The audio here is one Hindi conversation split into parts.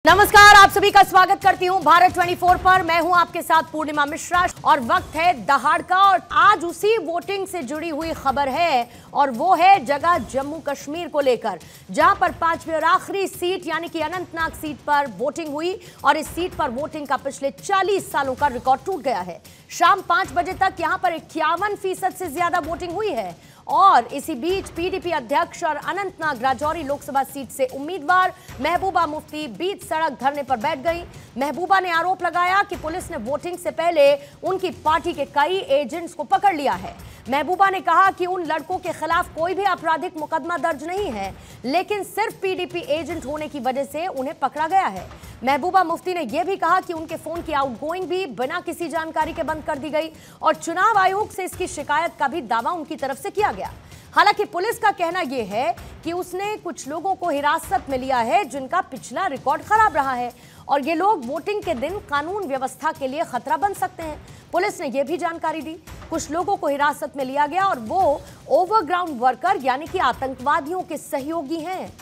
नमस्कार, आप सभी का स्वागत करती हूं भारत 24 पर। मैं हूं आपके साथ पूर्णिमा मिश्रा और वक्त है दहाड़ का। और आज उसी वोटिंग से जुड़ी हुई खबर है और वो है जगह जम्मू कश्मीर को लेकर, जहां पर 5वीं और आखिरी सीट यानी कि अनंतनाग सीट पर वोटिंग हुई और इस सीट पर वोटिंग का पिछले 40 सालों का रिकॉर्ड टूट गया है। शाम 5 बजे तक यहां पर 51% से ज्यादा वोटिंग हुई है और इसी बीच पीडीपी अध्यक्ष और अनंतनाग राजौरी लोकसभा सीट से उम्मीदवार महबूबा मुफ्ती बीच सड़क धरने पर बैठ गई। महबूबा ने आरोप लगाया कि पुलिस ने वोटिंग से पहले उनकी पार्टी के कई एजेंट्स को पकड़ लिया है। महबूबा ने कहा कि उन लड़कों के खिलाफ कोई भी आपराधिक मुकदमा दर्ज नहीं है, लेकिन सिर्फ पीडीपी एजेंट होने की वजह से उन्हें पकड़ा गया है। महबूबा मुफ्ती ने यह भी कहा कि उनके फोन की आउटगोइंग भी बिना किसी जानकारी के बंद कर दी गई और चुनाव आयोग से इसकी शिकायत का भी दावा उनकी तरफ से किया गया। हालांकि पुलिस का कहना यह है कि उसने कुछ लोगों को हिरासत में लिया है जिनका पिछला रिकॉर्ड खराब रहा है और ये लोग वोटिंग के दिन कानून व्यवस्था के लिए खतरा बन सकते हैं। पुलिस ने यह भी जानकारी दी, कुछ लोगों को हिरासत में लिया गया और वो ओवरग्राउंड वर्कर यानी कि आतंकवादियों के सहयोगी हैं।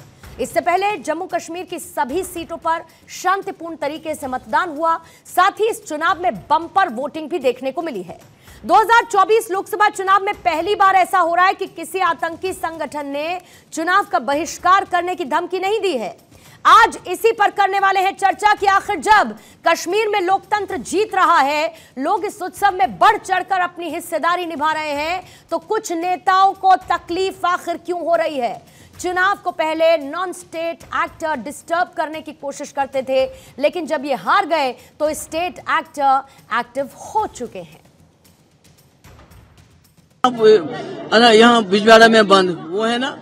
इससे पहले जम्मू कश्मीर की सभी सीटों पर शांतिपूर्ण तरीके से मतदान हुआ। साथ ही इस चुनाव में बम्पर वोटिंग भी देखने को मिली है। 2024 लोकसभा चुनाव में पहली बार ऐसा हो रहा है कि किसी आतंकी संगठन ने चुनाव का बहिष्कार करने की धमकी नहीं दी है। आज इसी पर करने वाले हैं चर्चा कि आखिर जब कश्मीर में लोकतंत्र जीत रहा है, लोग इस उत्सव में बढ़ चढ़कर अपनी हिस्सेदारी निभा रहे हैं, तो कुछ नेताओं को तकलीफ आखिर क्यों हो रही है। चुनाव को पहले नॉन स्टेट एक्टर डिस्टर्ब करने की कोशिश करते थे, लेकिन जब ये हार गए तो स्टेट एक्टर एक्टिव हो चुके हैं। यहाँ बिजवाड़ा में बंद वो है ना,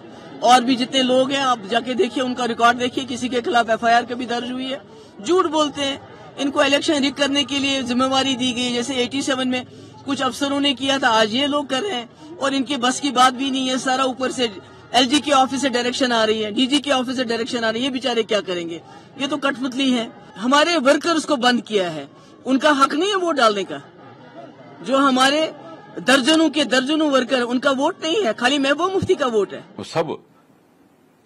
और भी जितने लोग हैं आप जाके देखिए, उनका रिकॉर्ड देखिए, किसी के खिलाफ एफआईआर कभी दर्ज हुई है। झूठ बोलते हैं। इनको इलेक्शन रिग करने के लिए जिम्मेवारी दी गई, जैसे 87 में कुछ अफसरों ने किया था, आज ये लोग कर रहे हैं और इनकी बस की बात भी नहीं है। सारा ऊपर से एलजी के ऑफिस से डायरेक्शन आ रही है, डीजी के ऑफिस से डायरेक्शन आ रही है। ये बेचारे क्या करेंगे, ये तो कठपुतली है। हमारे वर्कर्स को बंद किया है, उनका हक नहीं है वोट डालने का। जो हमारे दर्जनों वर्कर, उनका वोट नहीं है, खाली महबूबा मुफ्ती का वोट है। वो सब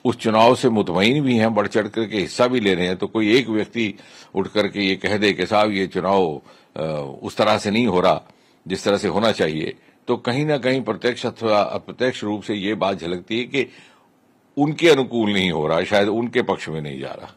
उस चुनाव से मुतमईन भी हैं, बढ़ चढ़ करके हिस्सा भी ले रहे हैं। तो कोई एक व्यक्ति उठ करके ये कह दे कि साहब ये चुनाव उस तरह से नहीं हो रहा जिस तरह से होना चाहिए, तो कहीं ना कहीं प्रत्यक्ष अथवा अप्रत्यक्ष रूप से ये बात झलकती है कि उनके अनुकूल नहीं हो रहा, शायद उनके पक्ष में नहीं जा रहा।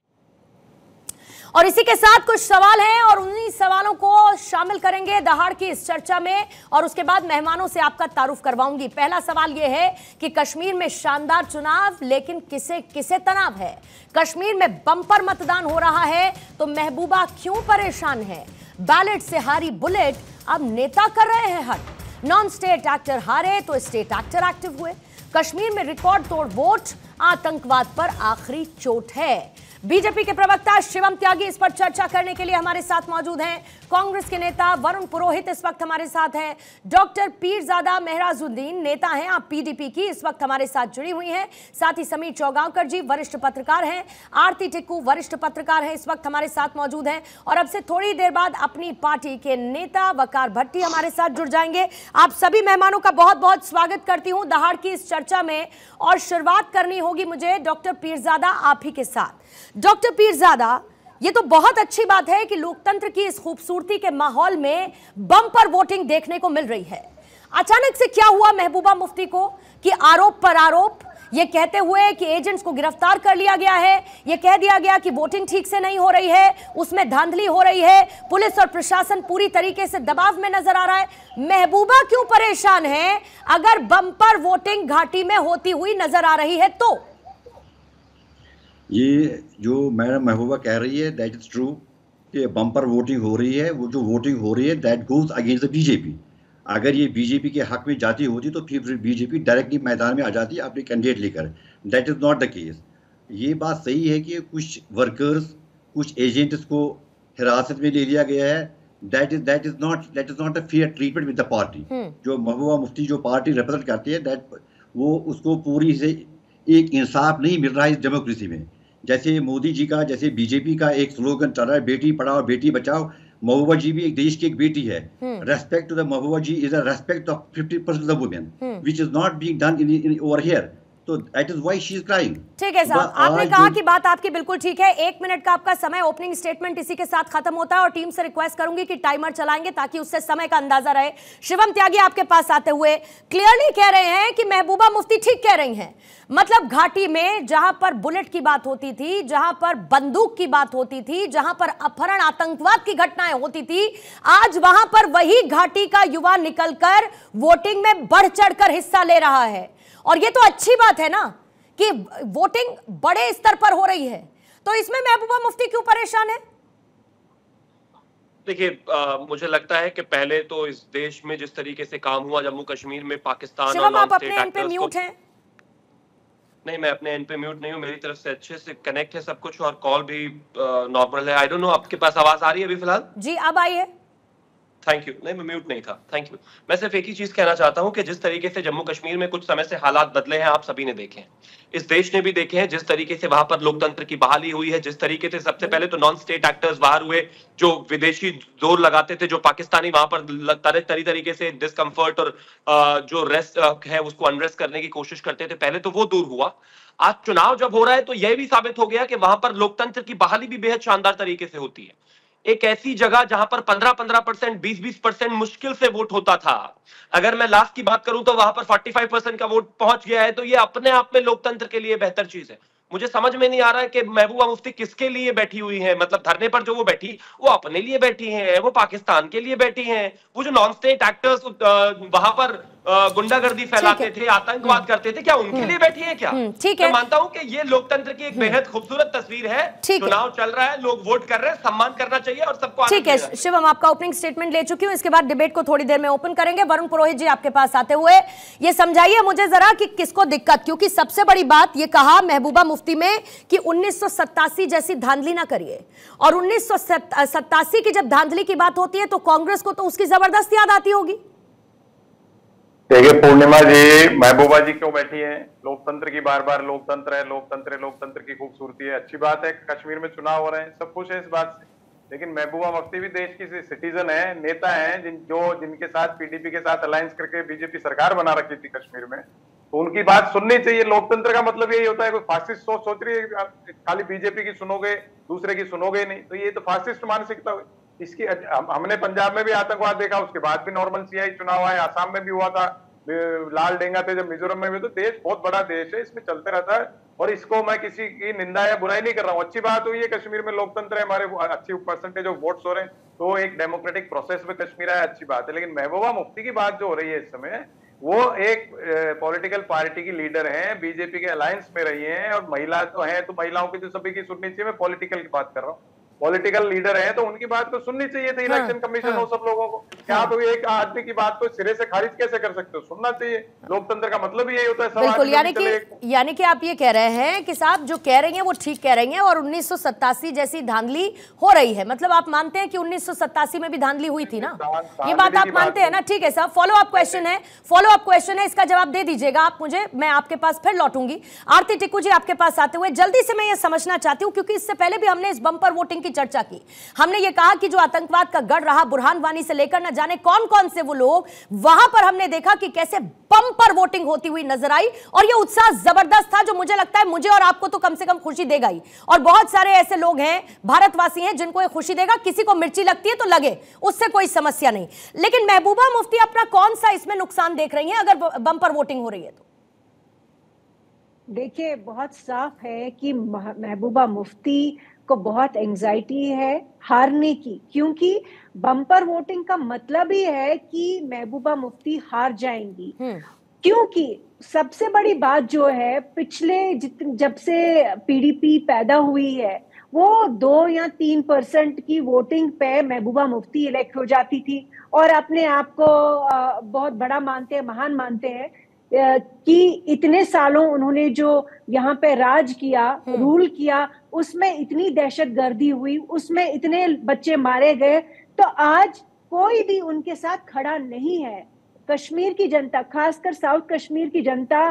और इसी के साथ कुछ सवाल हैं और उन्हीं सवालों को शामिल करेंगे दहाड़ की इस चर्चा में और उसके बाद मेहमानों से आपका तारुफ करवाऊंगी। पहला सवाल यह है कि कश्मीर में शानदार चुनाव, लेकिन किसे किसे तनाव है। कश्मीर में बम्पर मतदान हो रहा है तो महबूबा क्यों परेशान है। बैलेट से हारी बुलेट अब नेता कर रहे हैं हट। नॉन स्टेट एक्टर हारे तो स्टेट एक्टर एक्टिव हुए। कश्मीर में रिकॉर्ड तोड़ वोट, आतंकवाद पर आखिरी चोट है। बीजेपी के प्रवक्ता शिवम त्यागी इस पर चर्चा करने के लिए हमारे साथ मौजूद हैं। कांग्रेस के नेता वरुण पुरोहित इस वक्त हमारे साथ हैं। डॉक्टर पीरजादा मेहराजुद्दीन नेता हैं आप पीडीपी की, इस वक्त हमारे साथ जुड़ी हुई हैं। साथ ही समीर चौगांवकर जी वरिष्ठ पत्रकार हैं। आरती टिक्कू वरिष्ठ पत्रकार हैं, इस वक्त हमारे साथ मौजूद हैं। और अब से थोड़ी देर बाद अपनी पार्टी के नेता वकार भट्टी हमारे साथ जुड़ जाएंगे। आप सभी मेहमानों का बहुत बहुत स्वागत करती हूं दहाड़ की इस चर्चा में और शुरुआत करनी होगी मुझे डॉक्टर पीरजादा आप ही के साथ। डॉक्टर पीरजादा, ये तो बहुत अच्छी बात है कि लोकतंत्र की इस खूबसूरती के माहौल में बम्पर वोटिंग देखने को मिल रही है। अचानक से क्या हुआ महबूबा मुफ्ती को कि आरोप पर आरोप, ये कहते हुए कि एजेंट्स को गिरफ्तार कर लिया गया है, ये कह दिया गया कि वोटिंग ठीक से नहीं हो रही है, उसमें धांधली हो रही है, पुलिस और प्रशासन पूरी तरीके से दबाव में नजर आ रहा है। महबूबा क्यों परेशान है अगर बम्पर वोटिंग घाटी में होती हुई नजर आ रही है तो? ये जो मैडम महबूबा कह रही है दैट इज ट्रू कि बम्पर वोटिंग हो रही है। वो जो वोटिंग हो रही है that goes against the BJP. अगर ये बीजेपी के हक में जाती होती तो फिर बीजेपी डायरेक्टली मैदान में आ जाती अपने कैंडिडेट लेकर। That is not the case. ये बात सही है कि कुछ वर्कर्स, कुछ एजेंट्स को हिरासत में ले लिया गया है। That is not a fair treatment with the party. जो महबूबा मुफ्ती जो पार्टी रिप्रेजेंट करती है दैट वो उसको पूरी से एक इंसाफ नहीं मिल रहा है इस डेमोक्रेसी में। जैसे मोदी जी का, जैसे बीजेपी का एक स्लोगन चल रहा है बेटी पढ़ाओ बेटी बचाओ, महबूबा जी भी एक देश की एक बेटी है। Respect to the Mehbooba ji is a respect of 50% of the women which is not being done in over here. तो that is why she is crying. ठीक है साहब, आपने कहा कि बात आपकी बिल्कुल ठीक है। 1 मिनट का आपका समय, ओपनिंग स्टेटमेंट इसी के साथ खत्म होता है और टीम से रिक्वेस्ट करूंगी कि टाइमर चलाएंगे ताकि उससे समय का अंदाजा रहे। शिवम त्यागी आपके पास आते हुए क्लियरली कह रहे हैं कि महबूबा मुफ्ती ठीक कह रही हैं। मतलब घाटी में जहां पर बुलेट की बात होती थी, जहां पर बंदूक की बात होती थी, जहां पर अपहरण आतंकवाद की घटनाएं होती थी, आज वहां पर वही घाटी का युवा निकलकर वोटिंग में बढ़ चढ़कर हिस्सा ले रहा है। और ये तो अच्छी बात है ना कि वोटिंग बड़े स्तर पर हो रही है, तो इसमें महबूबा मुफ्ती क्यों परेशान है? देखिए, मुझे लगता है कि पहले तो इस देश में जिस तरीके से काम हुआ जम्मू कश्मीर में, पाकिस्तान शिवम, आप अपने एंड पे म्यूट हैं। नहीं, मैं अपने एंड पे म्यूट नहीं हूँ, मेरी तरफ से अच्छे से कनेक्ट है सब कुछ और कॉल भी नॉर्मल है। आई डोंट नो आपके पास आवाज आ रही है अभी फिलहाल? जी अब आई है। Thank you. नहीं, मैं म्यूट नहीं था, थैंक यू। मैं सिर्फ एक ही चीज कहना चाहता हूं कि जिस तरीके से जम्मू कश्मीर में कुछ समय से हालात बदले हैं, आप सभी ने देखे हैं, इस देश ने भी देखे हैं, जिस तरीके से वहां पर लोकतंत्र की बहाली हुई है, जिस तरीके से सबसे पहले तो नॉन स्टेट एक्टर्स बाहर हुए जो विदेशी जोर लगाते थे, जो पाकिस्तानी वहां पर तरीके से डिस्कम्फर्ट और जो रेस्ट है उसको अनरेस्ट करने की कोशिश करते थे, पहले तो वो दूर हुआ। आज चुनाव जब हो रहा है तो यह भी साबित हो गया कि वहां पर लोकतंत्र की बहाली भी बेहद शानदार तरीके से होती है। एक ऐसी जगह जहां पर 15% 20% मुश्किल से वोट होता था, अगर मैं लास्ट की बात करूं तो वहां पर 45% का वोट पहुंच गया है, तो ये अपने आप में लोकतंत्र के लिए बेहतर चीज है। मुझे समझ में नहीं आ रहा है कि महबूबा मुफ्ती किसके लिए बैठी हुई है। मतलब धरने पर जो वो बैठी, वो अपने लिए बैठी हैं, वो पाकिस्तान के लिए बैठी हैं। वो जो नॉन स्टेट एक्टर्स वहां पर गुंडागर्दी फैलाते थे, आतंकवाद करते थे, क्या उनके लिए बैठी है क्या? ठीक है, मैं मानता हूं कि ये लोकतंत्र की एक बेहद खूबसूरत तस्वीर है। चुनाव चल रहा है, लोग वोट कर रहे हैं, सम्मान करना चाहिए और सबको। ठीक है शिवम, आपका ओपनिंग स्टेटमेंट ले चुकी हूं, इसके बाद डिबेट को थोड़ी देर में ओपन करेंगे। वरुण पुरोहित जी आपके पास आते हुए ये समझाइए मुझे जरा कि किसको दिक्कत, क्योंकि सबसे बड़ी बात ये कहा महबूबा मुफ्ती में कि 1987 जैसी धांधली ना करिए, और 1987 की जब धांधली की बात होती है तो कांग्रेस को तो उसकी जबरदस्त याद आती होगी। देखिए पूर्णिमा जी, महबूबा जी क्यों बैठी हैं? लोकतंत्र की बार बार लोकतंत्र है, लोकतंत्र है, लोकतंत्र की खूबसूरती है, अच्छी बात है। कश्मीर में चुनाव हो रहे हैं, सब खुश है इस बात से, लेकिन महबूबा मुफ्ती भी देश की सिटीजन है, नेता है, जिनके साथ पीडीपी के साथ अलायंस करके बीजेपी सरकार बना रखी थी कश्मीर में, तो उनकी बात सुननी चाहिए। लोकतंत्र का मतलब यही होता है, कोई फासिस्ट सोच रही है खाली बीजेपी की सुनोगे, दूसरे की सुनोगे नहीं, तो ये तो फासिस्ट मानसिकता हुई। इसकी हमने पंजाब में भी आतंकवाद देखा, उसके बाद भी नॉर्मल सीआई चुनाव आए, आसाम में भी हुआ था, लाल डेंगा थे जब मिजोरम में भी। तो देश बहुत बड़ा देश है, इसमें चलते रहता है, और इसको मैं किसी की निंदा या बुराई नहीं कर रहा हूँ। अच्छी बात हुई है, कश्मीर में लोकतंत्र है, हमारे अच्छी परसेंटेज ऑफ वोट्स हो रहे हैं, तो एक डेमोक्रेटिक प्रोसेस में कश्मीर आया, अच्छी बात है। लेकिन महबूबा मुफ्ती की बात जो हो रही है इस समय, वो एक पॉलिटिकल पार्टी की लीडर हैं, बीजेपी के अलायंस में रही हैं, और महिला तो है, तो महिलाओं की तो सभी की सुननी चाहिए। मैं पॉलिटिकल की बात कर रहा हूँ, पॉलिटिकल लीडर है तो उनकी बात को सुननी चाहिए थी। इलेक्शन कमीशन हो सब लोगों को, क्या आप एक आदमी की बात को सिरे से खारिज कैसे कर सकते हो? सुनना चाहिए। लोकतंत्र का मतलब यही होता है। बिल्कुल, यानी कि आप ये कह रहे हैं कि साहब जो कह रही हैं वो ठीक कह रही हैं, और 1987 जैसी धांधली हो रही है। मतलब आप मानते हैं कि 1987 में भी धांधली हुई थी ना, ये बात आप मानते हैं ना? ठीक है साहब, फॉलो अप क्वेश्चन है, इसका जवाब दे दीजिएगा आप मुझे, मैं आपके पास फिर लौटूंगी। आरती टिक्कू जी आपके पास आते हुए जल्दी से मैं ये समझना चाहती हूँ, क्योंकि इससे पहले भी हमने इस बम्पर वोटिंग की चर्चा की, हमने ये कहा कि जो आतंकवाद का गढ़ रहा, बुरहान वानी से लेकर न जाने कौन कौन से वो लोग, वहां पर हमने देखा कि कैसे बम्पर वोटिंग होती हुई नजर आई, और ये उत्साह जबरदस्त था, जो मुझे लगता है मुझे और आपको तो कम से कम खुशी देगा ही। और बहुत सारे ऐसे लोग हैं, भारतवासी हैं, जिनको ये खुशी देगा। किसी को मिर्ची लगती है तो लगे, उससे कोई समस्या नहीं। लेकिन महबूबा मुफ्ती अपना कौन सा इसमें नुकसान देख रही हैं अगर बम्पर वोटिंग हो रही है तो? देखिए, बहुत साफ है कि महबूबा मुफ्ती को बहुत एंजाइटी है हारने की, क्योंकि बम्पर वोटिंग का मतलब ही है कि महबूबा मुफ्ती हार जाएंगी। क्योंकि सबसे बड़ी बात जो है, पिछले जब से पीडीपी पैदा हुई है, वो 2 या 3% की वोटिंग पे महबूबा मुफ्ती इलेक्ट हो जाती थी, और अपने आप को बहुत बड़ा मानते हैं, महान मानते हैं कि इतने सालों उन्होंने जो यहाँ पे राज किया, रूल किया, उसमें इतनी दहशतगर्दी हुई, उसमें इतने बच्चे मारे गए, तो आज कोई भी उनके साथ खड़ा नहीं है। कश्मीर की जनता, खासकर साउथ कश्मीर की जनता,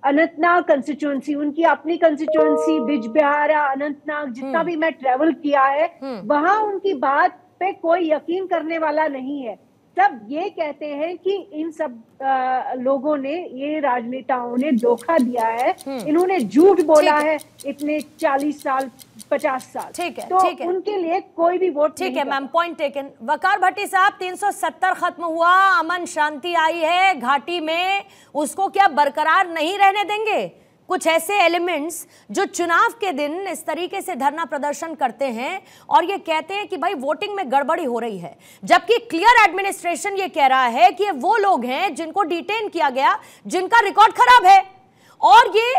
अनंतनाग कंस्टिट्यूएंसी, उनकी अपनी कंस्टिट्यूएंसी, बिजबिहारा, अनंतनाग, जितना भी मैं ट्रेवल किया है, वहां उनकी बात पे कोई यकीन करने वाला नहीं है। सब ये कहते हैं कि इन सब लोगों ने, ये राजनेताओं ने धोखा दिया है, इन्होंने झूठ बोला है इतने 40 साल 50 साल। ठीक है, तो ठीक है, उनके लिए कोई भी वोट ठीक है मैम, पॉइंट टेकन। वकार भट्टी साहब, 370 खत्म हुआ, अमन शांति आई है घाटी में, उसको क्या बरकरार नहीं रहने देंगे? कुछ ऐसे एलिमेंट्स जो चुनाव के दिन इस तरीके से धरना प्रदर्शन करते हैं और ये कहते हैं कि भाई वोटिंग में गड़बड़ी हो रही है, जबकि क्लियर एडमिनिस्ट्रेशन ये कह रहा है कि ये वो लोग हैं जिनको डिटेन किया गया, जिनका रिकॉर्ड खराब है, और ये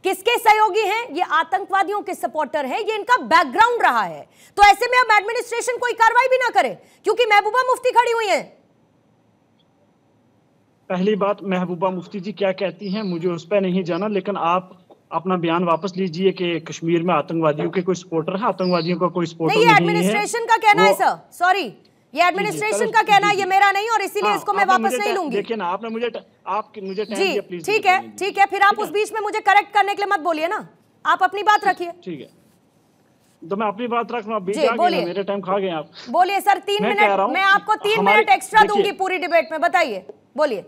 किसके सहयोगी हैं? ये आतंकवादियों के सपोर्टर हैं, ये इनका बैकग्राउंड रहा है। तो ऐसे में अब एडमिनिस्ट्रेशन कोई कार्रवाई भी ना करे क्योंकि महबूबा मुफ्ती खड़ी हुई है। पहली बात, महबूबा मुफ्ती जी क्या कहती हैं मुझे उस पर नहीं जाना, लेकिन आप अपना बयान वापस लीजिए कि कश्मीर में आतंकवादियों के कोई सपोर्टर है, आतंकवादियों का कोई सपोर्टर नहीं है। ये एडमिनिस्ट्रेशन का कहना है सर, सॉरी, ये एडमिनिस्ट्रेशन का कहना है, ये मेरा नहीं, और इसीलिए इसको मैं वापस नहीं लूंगी। देखिए ना, आपने मुझे जी ठीक है, ठीक है, फिर आप उस बीच में मुझे करेक्ट करने के लिए मत बोलिए ना, आप अपनी बात रखिए। ठीक है, तो मैं अपनी बात रख रहा हूँ, मेरे टाइम खा गए आप। बोलिए सर, 3 मिनट, मैं आपको 3 मिनट एक्स्ट्रा दूंगी पूरी डिबेट में, बताइए, बोलिए।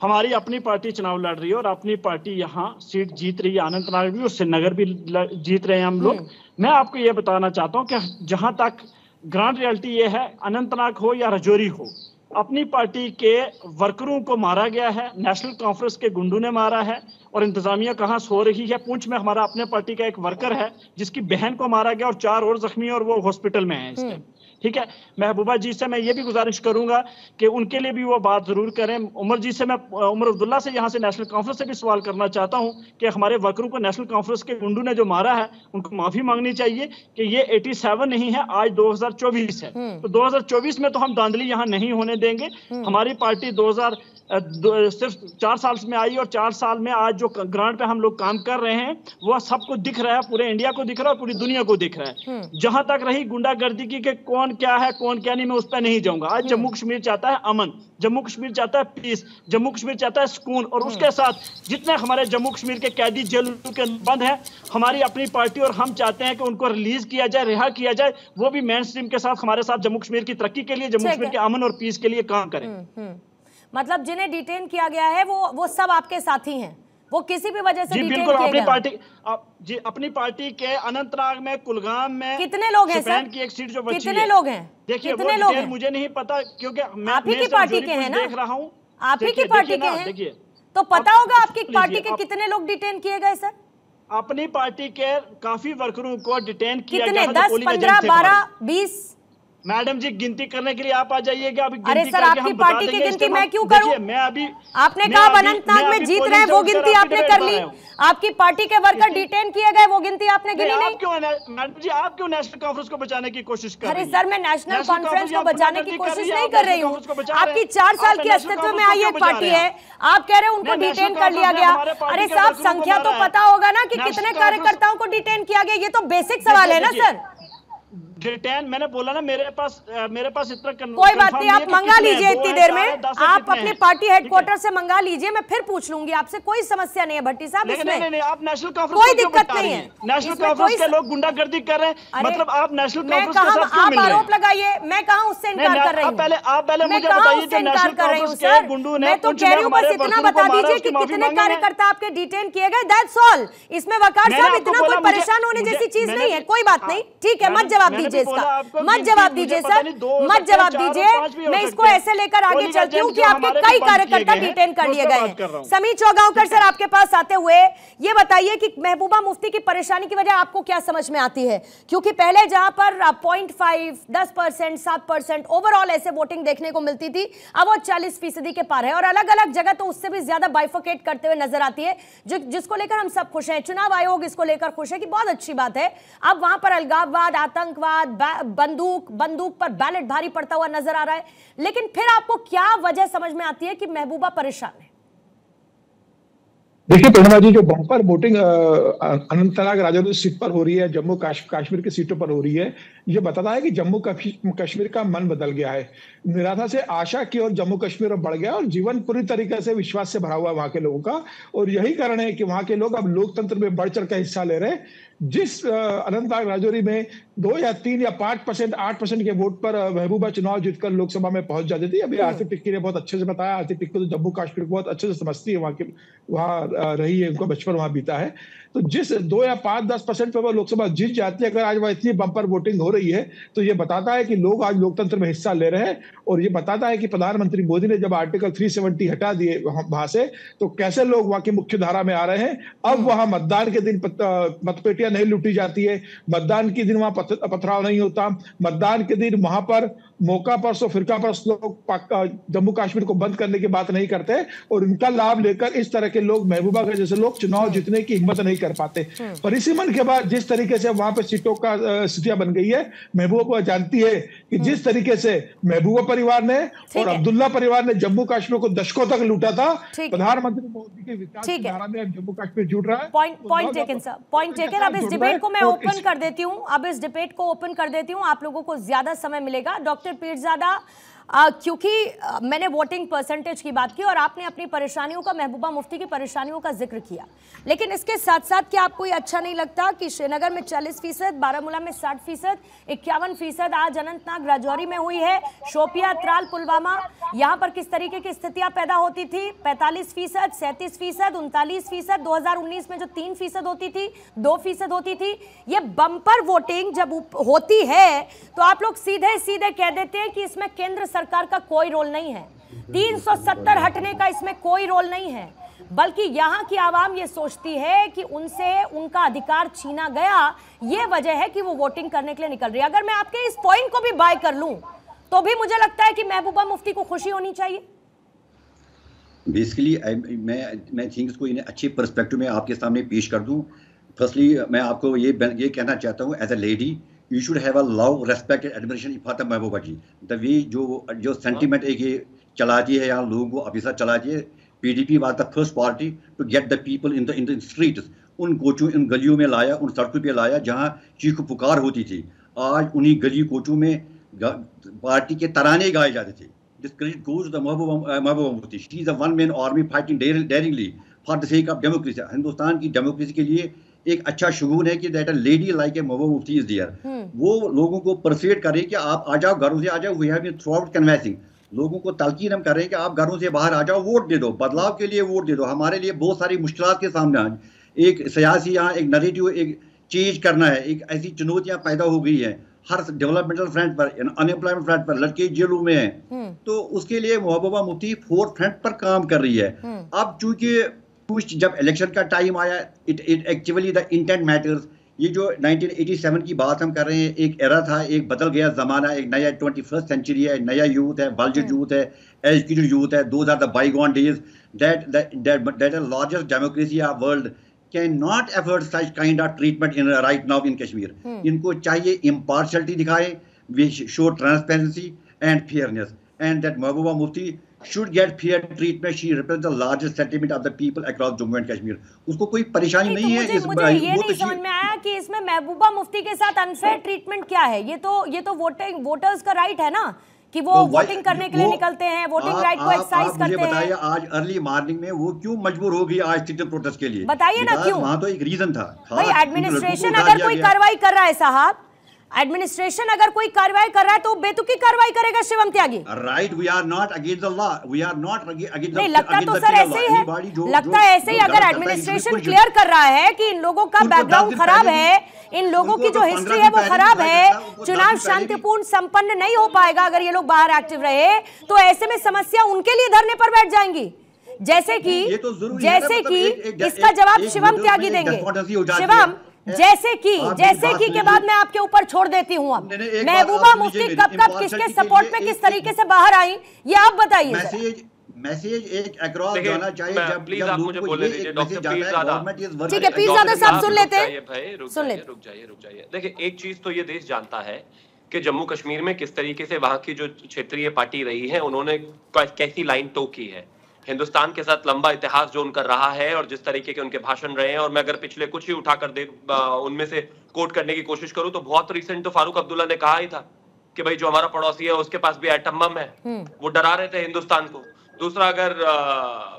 हमारी अपनी पार्टी चुनाव लड़ रही है और अपनी पार्टी यहाँ सीट जीत रही है, अनंतनाग भी और श्रीनगर भी जीत रहे हैं हम लोग। मैं आपको ये बताना चाहता हूँ कि जहां तक ग्राउंड रियलिटी ये है, अनंतनाग हो या राजौरी हो, अपनी पार्टी के वर्करों को मारा गया है, नेशनल कॉन्फ्रेंस के गुंडों ने मारा है, और इंतजामिया कहाँ सो रही है। पुंछ में हमारा अपने पार्टी का एक वर्कर है जिसकी बहन को मारा गया और 4 और जख्मी, और वो हॉस्पिटल में है इस टाइम। ठीक है, महबूबा जी से मैं ये भी गुजारिश करूंगा कि उनके लिए भी वो बात जरूर करें। उमर जी से, मैं उमर अब्दुल्ला से यहाँ से नेशनल कॉन्फ्रेंस से भी सवाल करना चाहता हूँ कि हमारे वर्करों को नेशनल कॉन्फ्रेंस के गुंडों ने जो मारा है उनको माफी मांगनी चाहिए कि ये 87 नहीं है, आज 2024 है। तो 2024 में तो हम धांधली यहाँ नहीं होने देंगे। हमारी पार्टी सिर्फ 4 साल में आई और 4 साल में आज जो ग्राउंड पे हम लोग काम कर रहे हैं वो सबको दिख रहा है, पूरे इंडिया को दिख रहा है और पूरी दुनिया को दिख रहा है। जहां तक रही गुंडागर्दी की कि कौन क्या है कौन क्या नहीं, मैं उस पर नहीं जाऊंगा। आज जम्मू कश्मीर चाहता है अमन, जम्मू कश्मीर चाहता है पीस, जम्मू कश्मीर चाहता है सुकून, और उसके साथ जितने हमारे जम्मू कश्मीर के कैदी जेलों के बंद है, हमारी अपनी पार्टी और हम चाहते हैं कि उनको रिलीज किया जाए, रिहा किया जाए। वो भी मेन स्ट्रीम के साथ हमारे साथ जम्मू कश्मीर की तरक्की के लिए, जम्मू कश्मीर के अमन और पीस के लिए काम करें। मतलब जिन्हें डिटेन किया गया है वो सब आपके साथी हैं, वो किसी भी वजह से डिटेन बिल्कुल, किए अपनी गए। पार्टी जी, अपनी पार्टी के अनंतनाग में, कुलगाम में कितने लोग हैं सर? की एक सीट जो बची कितने लोग हैं? देखिए, कितने लोग हैं? मुझे नहीं पता क्योंकि आप ही की पार्टी के हैं ना, देख रहा हूँ, आप ही की पार्टी के हैं, देखिए तो पता होगा आपकी पार्टी के कितने लोग डिटेन किए गए सर? अपनी पार्टी के काफी वर्करों को डिटेन किया गया। कितने? 10, 15, 12, 20? मैडम जी, गिनती करने के लिए आप आ जाइएगा। अभी अरे सर, आपकी पार्टी की गिनती मैं क्यों करूं? मैं अभी, आपने कहा अनंतनाग में जीत रहे हैं, वो गिनती आपने कर ली। आपकी पार्टी के वर्कर डिटेन किए गए, वो गिनती आपने गिनी नहीं। मैडम जी, आप क्यों नेशनल कॉन्फ्रेंस को बचाने की कोशिश कर रही हैं? अरे सर, मैं नेशनल कॉन्फ्रेंस को बचाने की कोशिश नहीं कर रही हूँ। आपकी 4 साल की अस्तित्व में आई एक पार्टी है, आप कह रहे हैं उनको डिटेन कर लिया गया। अरे साहब, संख्या तो पता होगा ना कि कितने कार्यकर्ताओं को डिटेन किया गया, ये तो बेसिक सवाल है ना सर। डिटेन, मैंने बोला ना, मेरे पास इतना कोई बात नहीं, आप मंगा लीजिए इतनी देर में, आप अपने पार्टी हेडक्वार्टर से मंगा लीजिए, मैं फिर पूछ लूंगी आपसे, कोई समस्या नहीं है भट्टी साहब। नहीं, आप नेशनल कॉन्फ्रेंस कोई दिक्कत नहीं है, नेशनल कॉन्फ्रेंस के लोग गुंडागर्दी कर रहे हैं, मतलब आप नेशनल कॉन्फ्रेंस के साथ क्यों मिल रहे हैं? आप आरोप लगाइए, मैं कहां उससे इनकार कर रही हूं? आप पहले मुझे बताइए कि नेशनल कॉन्फ्रेंस के गुंडों ने, मैं तो कह रही हूं बस इतना बता दीजिए कि कितने कार्यकर्ता आपके डिटेन किए गए, दैट्स ऑल। इसमें वकार साहब इतना कोई परेशान होने जैसी चीज नहीं है, कोई बात नहीं, ठीक है, मत जवाब दीजिए इसका, मत जवाब दीजिए सर, मत जवाब दीजिए। मैं इसको ऐसे लेकर आगे चलती हूँ कि आपके कई कार्यकर्ता डिटेन कर लिए गए हैं। समीर चौगांवकर सर, आपके पास आते हुए ये बताइए कि महबूबा मुफ्ती की परेशानी की वजह आपको क्या समझ में आती है? क्योंकि पहले जहां पर 0.5, 10%, 7% ओवरऑल ऐसे वोटिंग देखने को मिलती थी, अब वो 40% के पार है, और अलग अलग जगह तो उससे भी ज्यादा बाइफोकेट करते हुए नजर आती है, जिसको लेकर हम सब खुश हैं। चुनाव आयोग इसको लेकर खुश है कि बहुत अच्छी बात है, अब वहां पर अलगाववाद, आतंकवाद, बंदूक पर बैलेट भारी पड़ता हुआ नजर आ रहा है। लेकिन फिर आपको क्या वजह समझ में आती है कि महबूबा परेशान है? देखिए प्रणवा जी, जो bumper voting Anantnag Rajouri seat पर हो रही है, जम्मू कश्मीर की सीटों पर हो रही है, ये बताता है कि जम्मू कश्मीर का मन बदल गया है। निराशा से आशा की ओर जम्मू कश्मीर में बढ़ गया और जीवन पूरी तरीके से विश्वास से भरा हुआ है वहां के लोगों का। और यही कारण है कि वहां के लोग अब लोकतंत्र में बढ़ चढ़ कर हिस्सा ले रहे हैं। जिस अनंतनाग राजौरी में 2 या 3 या 5%, 8% के वोट पर महबूबा चुनाव जीतकर लोकसभा में पहुंच जाती थी। अभी आसिफ टिक्की ने बहुत अच्छे से बताया। आसिफ टिक्की तो जम्मू कश्मीर को बहुत अच्छे से समझती है, वहां रही है, उनका बचपन वहां बीता है। तो जिस 2 या 5-10% पे वो लोकसभा जीत जाती है, अगर आज वह इतनी बम्पर वोटिंग हो रही है तो ये बताता है कि लोग आज लोकतंत्र में हिस्सा ले रहे हैं। और ये बताता है कि प्रधानमंत्री मोदी ने जब आर्टिकल 370 हटा दिए वहां से, तो कैसे लोग वहां की मुख्य धारा में आ रहे हैं। अब वहां मतदान के दिन मतपेटियां नहीं लूटी जाती है, मतदान के दिन वहां पथराव नहीं होता, मतदान के दिन वहां पर मौका पर सो फिरका पर लोग जम्मू कश्मीर को बंद करने की बात नहीं करते, और इनका लाभ लेकर इस तरह के लोग, महबूबा के जैसे लोग चुनाव जीतने की हिम्मत नहीं कर पाते। परिसीमन के बाद जिस तरीके से वहां पर सीटों का स्थितियां बन गई है, महबूबा जानती है कि जिस तरीके से महबूबा परिवार ने और अब्दुल्ला परिवार ने जम्मू कश्मीर को दशकों तक लूटा था, प्रधानमंत्री मोदी के विकास की धारा में जम्मू कश्मीर जुड़ रहा है। Point taken sir, point taken. अब इस डिबेट को मैं ओपन कर देती हूँ, आप लोगों को ज्यादा समय मिलेगा। डॉक्टर पीरजादा, क्योंकि मैंने वोटिंग परसेंटेज की बात की और आपने अपनी परेशानियों का, महबूबा मुफ्ती की परेशानियों का जिक्र किया, लेकिन इसके साथ साथ क्या आपको ये अच्छा नहीं लगता कि श्रीनगर में 40%, बारामूला में 60%, 51% आज अनंतनाग राजौरी में हुई है, शोपिया, त्राल, पुलवामा, यहाँ पर किस तरीके की स्थितियां पैदा होती थी? 45%, 37%, 39%, 2019 में जो 3% होती थी, 2% होती थी। ये बम्पर वोटिंग जब होती है तो आप लोग सीधे सीधे कह देते हैं कि इसमें केंद्र सरकार का कोई रोल नहीं है, 370 हटने का इसमें कोई रोल नहीं है, बल्कि यहाँ की आवाम ये सोचती है कि उनसे उनका अधिकार छीना गया, ये वजह है कि वो वोटिंग करने के लिए निकल रही है। अगर मैं आपके इस पॉइंट को भी बाय कर लूं तो भी मुझे लगता है कि महबूबा मुफ्ती को खुशी होनी चाहिए। बेसिकली मैं थिंग्स को इन्हें अच्छे पर्सपेक्टिव में आपके सामने पेश कर दूं। फर्स्टली मैं आपको ये कहना चाहता हूं, as a lady you should have a love, respect and admiration for Mehbooba ji. The way जो सेंटीमेंट एक ये चलाती है, यहाँ लोगों को अभिसा चलाती है। PDP was the first party to get the people in the streets, उन कोचों, इन गलियों में लाया, उन सड़कों पे लाया जहाँ चीख पुकार होती थी। आज उन्हीं गली कोचों में पार्टी के तराने गाए जाते थे। This credit goes to Mehbooba Mufti. She is a one-man army fighting daringly for the sake of democracy। Hindustan की डेमोक्रेसी के लिए एक अच्छा शुगून है कि that a lady like a Mehbooba Mufti is there. वो लोगों को परसुएट करे कि आप आ जाओ, घरों से आ जाओ। We have been throughout convincing, लोगों को तलकीन हम कर रहे हैं कि आप घरों से बाहर आ जाओ, वोट दे दो, बदलाव के लिए वोट दे दो। हमारे लिए बहुत सारी मुश्किलात के सामने आज एक सियासी यहाँ एक नैरेटिव एक चेंज करना है, एक ऐसी चुनौतियां पैदा हो गई हैं हर डेवलपमेंटल फ्रंट पर, अनएम्प्लॉयमेंट फ्रंट पर, लड़के जेलों में हैं। तो उसके लिए महबूबा मुफ्ती फोर्थ फ्रंट पर काम कर रही है। अब चूंकि कुछ जब इलेक्शन का टाइम आया, it actually the intent matters. ये जो 1987 की बात हम कर रहे हैं, एक एरा था, एक बदल गया जमाना, एक नया 21st सेंचुरी है, नया यूथ है, बल्जेट यूथ है, एजुकेटेड यूथ है। Those are the bygone days that largest democracy of world can not afford such kind of treatment in right now in Kashmir. इनको चाहिए इम्पार्शियलिटी दिखाए, we show transparency and fairness, and that Mehbooba Mufti should get fair treatment. She represents the largest sentiment of the people across Jammu and Kashmir. उसको कोई परेशानी नहीं है। मुझे ये नहीं समझ में आया कि इसमें महबूबा मुफ्ती के साथ अनफेयर ट्रीटमेंट क्या है। ये तो वोटर्स का राइट है ना कि वो वोटिंग करने के लिए निकलते हैं, वोटिंग राइट को एक्सरसाइज करते हैं। मुझे बताइए आज अर्ली मॉर्निंग में वो क्यों मजबूर हो गई आज सिटीजन प्रोटेस्ट के लिए? बताइए ना क्यों। वहां तो एक रीजन था भाई, एडमिनिस्ट्रेशन अगर कोई कार्रवाई कर रहा है साहब, एडमिनिस्ट्रेशन अगर कोई कार्रवाई कर रहा है तो बेतुकी कार्रवाई करेगा Shivam Tyagi. Right, we are not against the law, we are not against. नहीं, लगता तो सर ऐसे ही है, लगता है ऐसे ही। अगर एडमिनिस्ट्रेशन क्लियर कर रहा है कि इन लोगों का बैकग्राउंड खराब है, इन लोगों की जो हिस्ट्री है वो खराब है, चुनाव शांतिपूर्ण संपन्न नहीं हो पाएगा अगर ये लोग बाहर एक्टिव रहे, तो ऐसे में समस्या उनके लिए धरने पर बैठ जाएंगी। जैसे कि इसका जवाब शिवम त्यागी देंगे। शिवम, जैसे कि के बाद मैं आपके ऊपर छोड़ देती हूँ। अब महबूबा मुफ्ती कब किसके सपोर्ट में किस तरीके से बाहर आई, ये आप बताइए। मैसेज एक अक्रॉस जाना चाहिए। जब प्लीज आप मुझे बोलने दीजिए डॉक्टर पीरजादा। ठीक है पीरजादा साहब, सुन लेते हैं। रुक जाइए। देखिए, एक चीज तो ये देश जानता है कि जम्मू कश्मीर में किस तरीके से वहां की जो क्षेत्रीय पार्टी रही है, उन्होंने कैसी लाइन टो की है। हिंदुस्तान के साथ लंबा इतिहास जो उनका रहा है और जिस तरीके के उनके भाषण रहे हैं, और मैं अगर पिछले कुछ ही उठाकर उनमें से कोट करने की कोशिश करूं तो बहुत रिसेंट तो फारूक अब्दुल्ला ने कहा ही था कि भाई जो हमारा पड़ोसी है उसके पास भी एटम बम है, वो डरा रहे थे हिंदुस्तान को। दूसरा, अगर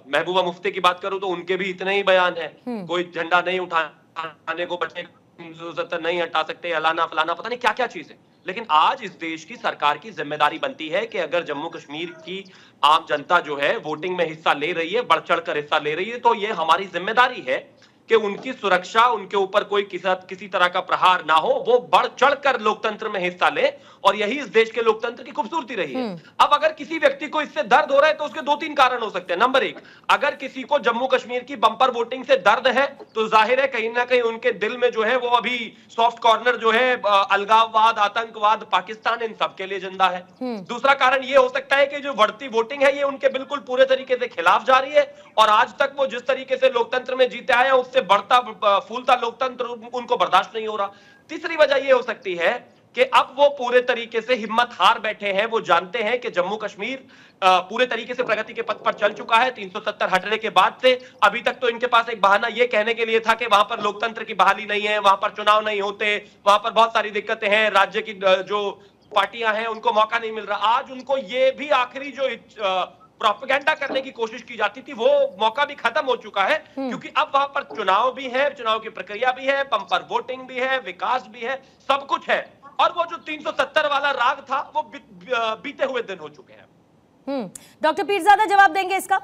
महबूबा मुफ्ती की बात करूं तो उनके भी इतने ही बयान है, कोई झंडा नहीं उठाने को बचेगा, 370 नहीं हटा सकते, अलाना फलाना पता नहीं क्या क्या चीज है। लेकिन आज इस देश की सरकार की जिम्मेदारी बनती है कि अगर जम्मू कश्मीर की आम जनता जो है वोटिंग में हिस्सा ले रही है, बढ़ चढ़ कर हिस्सा ले रही है, तो ये हमारी जिम्मेदारी है कि उनकी सुरक्षा, उनके ऊपर कोई किसी तरह का प्रहार ना हो, वो बढ़ चढ़ कर लोकतंत्र में हिस्सा ले। और यही इस देश के लोकतंत्र की खूबसूरती रही है। अब अगर किसी व्यक्ति को इससे दर्द हो रहा है तो उसके 2-3 कारण हो सकते हैं। नंबर 1, अगर किसी को जम्मू कश्मीर की बंपर वोटिंग से दर्द है तो जाहिर है कहीं ना कहीं उनके दिल में जो है वो अभी सॉफ्ट कॉर्नर जो है अलगाववाद, आतंकवाद, पाकिस्तान, इन सब के लिए जिंदा है। दूसरा कारण ये हो सकता है कि जो बढ़ती वोटिंग है ये उनके बिल्कुल पूरे तरीके से खिलाफ जा रही है और आज तक वो जिस तरीके से लोकतंत्र में जीते आए हैं उससे बढ़ता फूलता लोकतंत्र उनको बर्दाश्त नहीं हो रहा। तीसरी वजह ये हो सकती है कि अब वो पूरे तरीके से हिम्मत हार बैठे हैं। वो जानते हैं कि जम्मू कश्मीर पूरे तरीके से प्रगति के पथ पर चल चुका है 370 हटने के बाद से। अभी तक तो इनके पास एक बहाना ये कहने के लिए था कि वहां पर लोकतंत्र की बहाली नहीं है, वहां पर चुनाव नहीं होते, वहां पर बहुत सारी दिक्कतें हैं, राज्य की जो पार्टियां हैं उनको मौका नहीं मिल रहा। आज उनको ये भी आखिरी जो प्रोपेगेंडा करने की कोशिश की जाती थी वो मौका भी खत्म हो चुका है, क्योंकि अब वहां पर चुनाव भी है, चुनाव की प्रक्रिया भी है, बंपर वोटिंग भी है, विकास भी है, सब कुछ है। और वो जो 370 वाला राग था वो बीते हुए दिन हो चुके हैं। डॉक्टर पीरजादा जवाब देंगे इसका?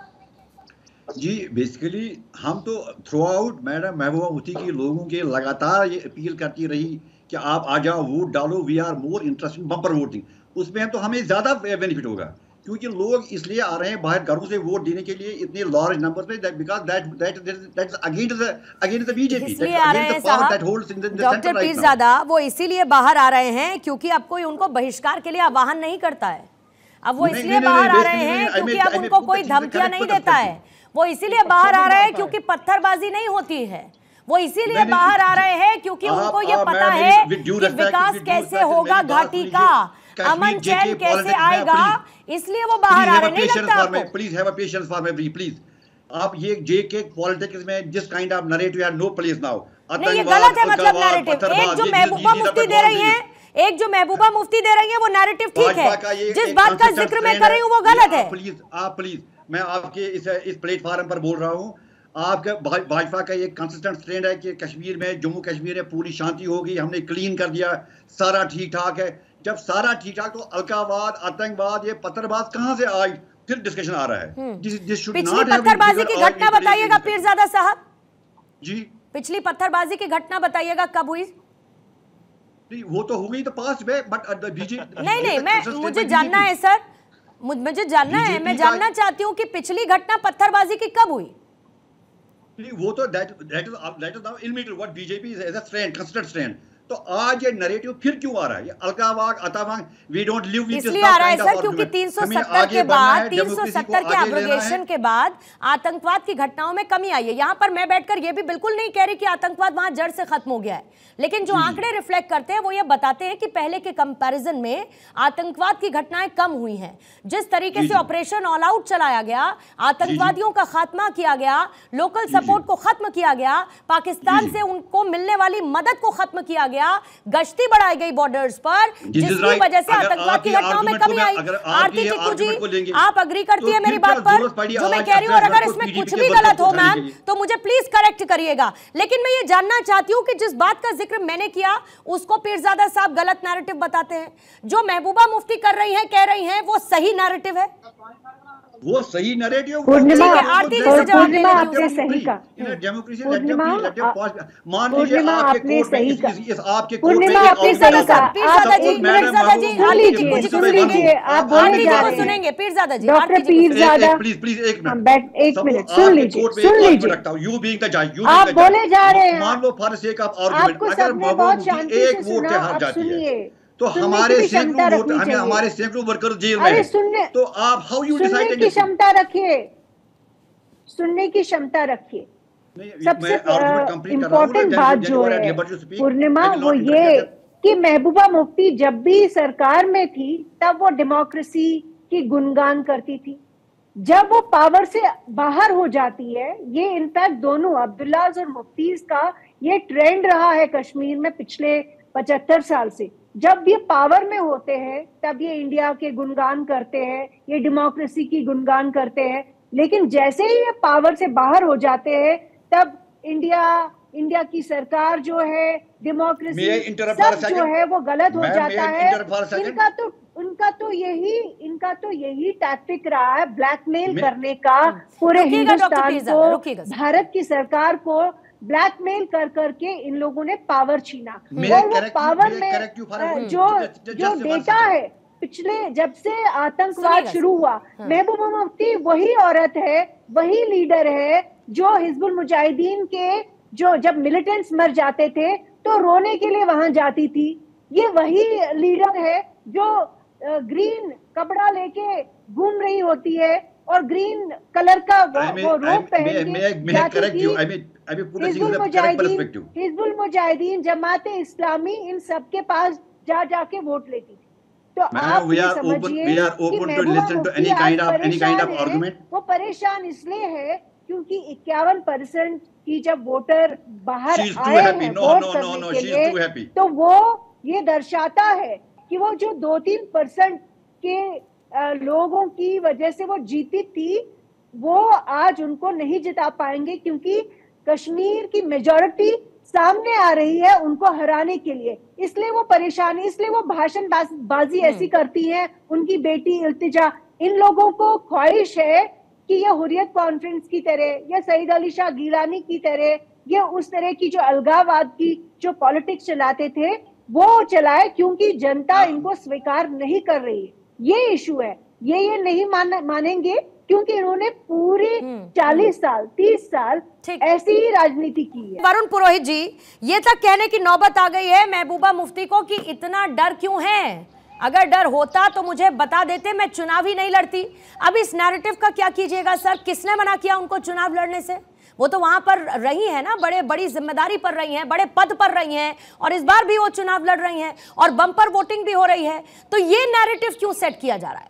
जी, बेसिकली हम तो through out madam Mehbooba Mufti की लोगों के लगातार ये अपील करती रही कि आप आ जाओ, वोट डालो, we are more interested bumper voting. उसमें तो हमें ज्यादा बेनिफिट होगा क्योंकि लोग इसलिए आ रहे हैं बाहर घरों से वोट देने के लिए इतने लार्ज नंबर पे, because that's against the BJP, इसलिए आ रहे हैं साहब डॉक्टर पीरजादा, वो इसीलिए बाहर आ रहे हैं क्योंकि अब कोई उनको बहिष्कार के लिए आह्वान नहीं करता है। अब वो इसलिए बाहर आ रहे हैं क्योंकि अब उनको कोई धमकियां नहीं देता है। वो इसीलिए बाहर आ रहे हैं क्योंकि पत्थरबाजी नहीं होती है। वो इसीलिए बाहर आ रहे हैं क्योंकि उनको ये पता है कि विकास कैसे होगा घाटी का, अमन चैन कैसे आएगा, इसलिए वो बाहर आ रहे हैं। नहीं लगता आपको? Please have a patience for me please. आप ये जेके पॉलिटिक्स में this kind of narrative have no place now. नहीं, ये गलत है। मतलब नैरेटिव एक जो महबूबा मुफ्ती दे रही हैं, एक जो महबूबा मुफ्ती दे रही है वो नैरेटिव ठीक है, जिस बात का जिक्र मैं कर रही हूँ वो गलत है। प्लीज मैं आपके इस प्लेटफॉर्म पर बोल रहा हूँ, आपका भाजपा का ये कंसिस्टेंट स्टैंड है कि कश्मीर में, जम्मू कश्मीर में पूरी शांति होगी, हमने क्लीन कर दिया, सारा ठीक ठाक है। जब सारा ठीक ठाक तो अलगाववाद, आतंकवाद, ये पत्थरबाज कहां से आई? फिर डिस्कशन आ रहा है। पिछली पत्थरबाजी की घटना बताइएगा पीरजादा साहब जी। पिछली पत्थरबाजी की घटना बताइएगा कब हुई? वो तो हो गई तो पास में, बट बीजेपी नहीं, मैं मुझे जानना है सर, मुझे जानना है, मैं जानना चाहती हूँ कि पिछली घटना पत्थरबाजी की कब हुई? वो तो दैट इज नाउ इलमीटर what BJP is a strand, consistent strand. तो आज ये नैरेटिव फिर क्यों आ रहा है? ये अलगाववाद, आतंकवाद, we don't live with this. इसलिए आ रहा है सर क्योंकि 370 के बाद, 370 के एब्रोगेशन के बाद आतंकवाद की घटनाओं में कमी आई है। यहाँ पर मैं बैठकर ये भी बिल्कुल नहीं कह रही कि आतंकवाद वहां जड़ से खत्म हो गया है, लेकिन जो आंकड़े रिफ्लेक्ट करते हैं वो ये बताते हैं कि पहले के कंपैरिजन में आतंकवाद की घटनाएं कम हुई हैं। जिस तरीके से ऑपरेशन ऑल आउट चलाया गया, आतंकवादियों का खात्मा किया गया, लोकल सपोर्ट को खत्म किया गया, पाकिस्तान से उनको मिलने वाली मदद को खत्म किया गया, गश्ती बढ़ाई गई बॉर्डर्स पर, जिसकी वजह से आतंकवाद की घटनाओं में कमी आई। आरती टिक्कू जी, आप अग्री करती है मेरी बात पर जो मैं कह रही हूँ? और अगर इसमें कुछ भी गलत हो मैम तो मुझे प्लीज करेक्ट करिएगा। लेकिन मैं ये जानना चाहती हूँ कि जिस बात का जिक्र मैंने किया उसको पीरजादा साहब गलत नैरेटिव बताते हैं, जो महबूबा मुफ्ती कर रही हैं, कह रही हैं, वो सही नैरेटिव है? वो सही नैरेटिव पूर्णिमा आरती से जवाब देना आपने सही कहा। डेमोक्रेसी पूर्णिमा मान लीजिए आपने सही कहा। आपके पूर्णिमा आपने सही कहा। पीरजादा जी, पीरजादा जी, आरती टिक्कू जी को सुनेंगे, आप बोले जा रहे हैं। सुनेंगे पीरजादा जी, डॉक्टर पीरजादा प्लीज एक मिनट सुन लीजिए। यू बीइंग द जज, आप बोले जा रहे हैं। मान लो for the sake of argument, आपको अगर सबने बहुत शांति से एक वोट से सुना, हार आप जाती है सुनिए तो हमारे सैकड़ों वर्कर जेल में हैं। सुनने, तो आप हाउ यू डिसाइड की क्षमता रखिए, सुनने की क्षमता रखिए। सबसे इम्पोर्टेंट बात जो है पूर्णिमा वो ये कि महबूबा मुफ्ती जब भी सरकार में थी तब वो डेमोक्रेसी की गुणगान करती थी। जब वो पावर से बाहर हो जाती है, ये इनफैक्ट दोनों अब्दुल्लाज और मुफ्तीज का ये ट्रेंड रहा है कश्मीर में पिछले 75 साल से। जब ये पावर में होते हैं तब ये इंडिया के गुणगान करते हैं, ये डेमोक्रेसी की गुणगान करते हैं, लेकिन जैसे ही ये पावर से बाहर हो जाते हैं तब इंडिया की सरकार जो है डेमोक्रेसी सब जो है वो गलत हो जाता है। इनका तो यही टैक्टिक रहा है ब्लैकमेल करने का, पूरे हिंदुस्तान को, भारत की सरकार को ब्लैकमेल कर करके इन लोगों ने पावर छीना। और वो पावर में जो डेटा है पिछले जब से आतंकवाद शुरू हुआ, महबूबा मुफ्ती वही औरत है, वही लीडर है जो हिजबुल मुजाहिदीन के जो जब मिलिटेंट्स मर जाते थे तो रोने के लिए वहां जाती थी। ये वही लीडर है जो ग्रीन कपड़ा लेके घूम रही होती है और ग्रीन कलर का वो रोब पहन के जाती थी। हिजबुल मुजाहिदीन, जमाते इस्लामी, इन सब के पास जाके वोट लेती थी। तो आप ये समझिए कि वो परेशान इसलिए है क्योंकि 51% की जब वोटर बाहर आए हैं वोट करने के लिए, तो वो ये दर्शाता है कि वो जो 2-3% के लोगों की वजह से वो जीती थी, वो आज उनको नहीं जिता पाएंगे, क्योंकि कश्मीर की मेजॉरिटी सामने आ रही है उनको हराने के लिए। इसलिए वो परेशानी, इसलिए वो भाषण बाजी ऐसी करती है। उनकी बेटी इल्तिजा, इन लोगों को ख्वाहिश है कि ये हुर्रियत कॉन्फ्रेंस की तरह या सईद अली शाह गिलानी की तरह, ये उस तरह की जो अलगाववाद की जो पॉलिटिक्स चलाते थे वो चलाए, क्योंकि जनता इनको स्वीकार नहीं कर रही है। ये इशू है। ये नहीं मानेंगे क्योंकि इन्होंने पूरे 40 साल 30 साल ऐसी ही राजनीति की है। वरुण पुरोहित जी, ये तक कहने की नौबत आ गई है महबूबा मुफ्ती को कि इतना डर क्यों है? अगर डर होता तो मुझे बता देते, मैं चुनाव ही नहीं लड़ती। अब इस नैरेटिव का क्या कीजिएगा सर? किसने मना किया उनको चुनाव लड़ने से? वो तो वहां पर रही है ना, बड़ी जिम्मेदारी पर रही हैं, बड़े पद पर रही हैं, और इस बार भी वो चुनाव लड़ रही हैं और बम्पर वोटिंग भी हो रही है। तो ये नैरेटिव क्यों सेट किया जा रहा है?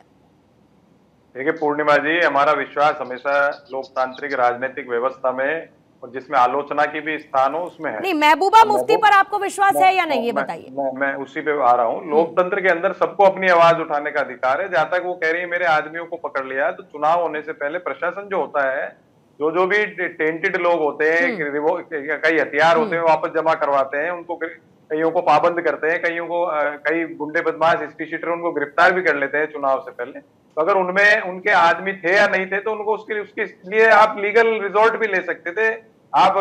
देखिए पूर्णिमा जी, हमारा विश्वास हमेशा लोकतांत्रिक राजनीतिक व्यवस्था में और जिसमें आलोचना की भी स्थान हो उसमें है। नहीं, महबूबा मुफ्ती पर आपको विश्वास है या नहीं, ये बताइए। मैं उसी पे आ रहा हूँ। लोकतंत्र के अंदर सबको अपनी आवाज उठाने का अधिकार है। जहां तक वो कह रही है मेरे आदमियों को पकड़ लिया, तो चुनाव होने से पहले प्रशासन जो होता है, जो भी टेंटेड लोग होते हैं, कई हथियार होते हैं, वापस जमा करवाते हैं, उनको कईयों को पाबंद करते हैं, कईयों को कई गुंडे बदमाश स्पीशीटर उनको गिरफ्तार भी कर लेते हैं चुनाव से पहले। तो अगर उनमें उनके आदमी थे या नहीं थे तो उनको उसके लिए आप लीगल रिजॉर्ट भी ले सकते थे, आप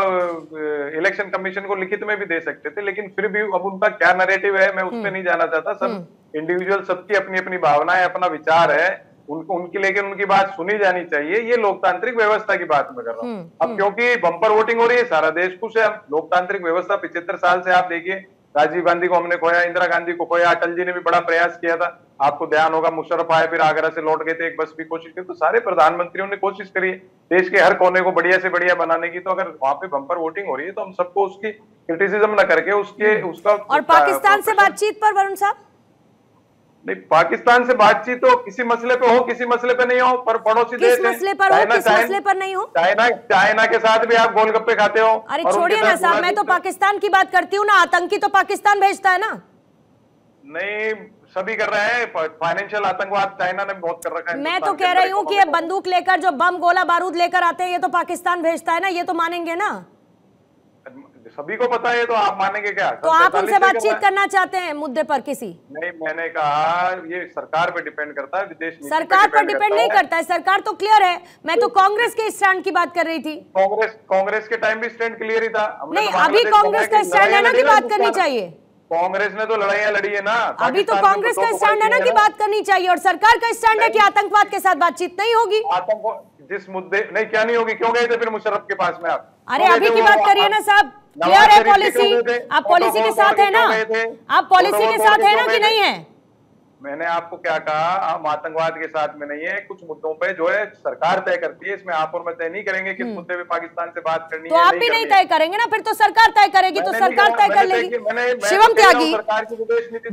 इलेक्शन कमीशन को लिखित में भी दे सकते थे। लेकिन फिर भी अब उनका क्या नैरेटिव है मैं उसमें नहीं जाना चाहता। सब इंडिविजुअल, सबकी अपनी अपनी भावनाएं, अपना विचार है, उनकी लेकिन उनकी बात सुनी जानी चाहिए। ये लोकतांत्रिक व्यवस्था की बात मैं कर रहा हूँ। अब क्योंकि बम्पर वोटिंग हो रही है, सारा देश खुश है। लोकतांत्रिक व्यवस्था 75 साल से आप देखिए, राजीव गांधी को हमने खोया, इंदिरा गांधी को खोया, अटल जी ने भी बड़ा प्रयास किया था, आपको ध्यान होगा। मुशर्रफ आए, फिर आगरा से लौट गए थे, एक बस भी कोशिश की। तो सारे प्रधानमंत्रियों ने कोशिश करी देश के हर कोने को बढ़िया से बढ़िया बनाने की। तो अगर वहां पे बम्पर वोटिंग हो रही है तो हम सबको उसकी क्रिटिसिज्म न करके उसका। और पाकिस्तान से बातचीत पर वरुण साहब? नहीं, पाकिस्तान से बातचीत तो किसी मसले पे हो, किसी मसले पे नहीं हो, पर पड़ोसी देश किस मसले पर हो, किस मसले पर नहीं हो? चाइना के साथ भी आप गोलगप्पे खाते हो। अरे छोड़िए ना साहब, मैं तो पाकिस्तान की बात करती हूँ ना। आतंकी तो पाकिस्तान भेजता है ना। नहीं, सभी कर रहे हैं। फाइनेंशियल आतंकवाद चाइना ने बहुत कर रखा है। मैं तो कह रही हूँ कि ये बंदूक लेकर जो बम गोला बारूद लेकर आते हैं, ये तो पाकिस्तान भेजता है ना, ये तो मानेंगे ना? सभी को पता है, तो आप मानेंगे क्या? तो आप उनसे बातचीत करना चाहते हैं मुद्दे पर किसी? नहीं, मैंने कहा ये सरकार पे डिपेंड करता है, विदेश नीति सरकार पर डिपेंड नहीं करता है। सरकार तो क्लियर है। मैं तो कांग्रेस के स्टैंड की बात कर रही थी। कांग्रेस के टाइम भी स्टैंड क्लियर ही था। नहीं, अभी कांग्रेस का स्टैंड है ना कि बात करनी चाहिए। कांग्रेस ने तो लड़ाइयां लड़ी है ना। अभी तो कांग्रेस का स्टैंड है ना कि बात करनी चाहिए, और सरकार का स्टैंड है कि आतंकवाद के साथ बातचीत नहीं होगी। जिस मुद्दे नहीं, क्या नहीं होगी? क्यों गए थे फिर मुशर्रफ के पास में आप? अरे अभी की बात करिए ना साहब, क्लियर है पॉलिसी। आप पॉलिसी के साथ है ना? आप पॉलिसी के साथ है ना कि नहीं है? मैंने आपको क्या कहा, हम आतंकवाद के साथ में नहीं है। कुछ मुद्दों पे जो है सरकार तय करती है, इसमें आप और मैं तय नहीं करेंगे किस मुद्दे पे पाकिस्तान से बात करनी है। तो आप भी नहीं तय करेंगे ना, फिर तो सरकार तय करेगी। तो सरकार तय कर लेगी। शिवम त्यागी,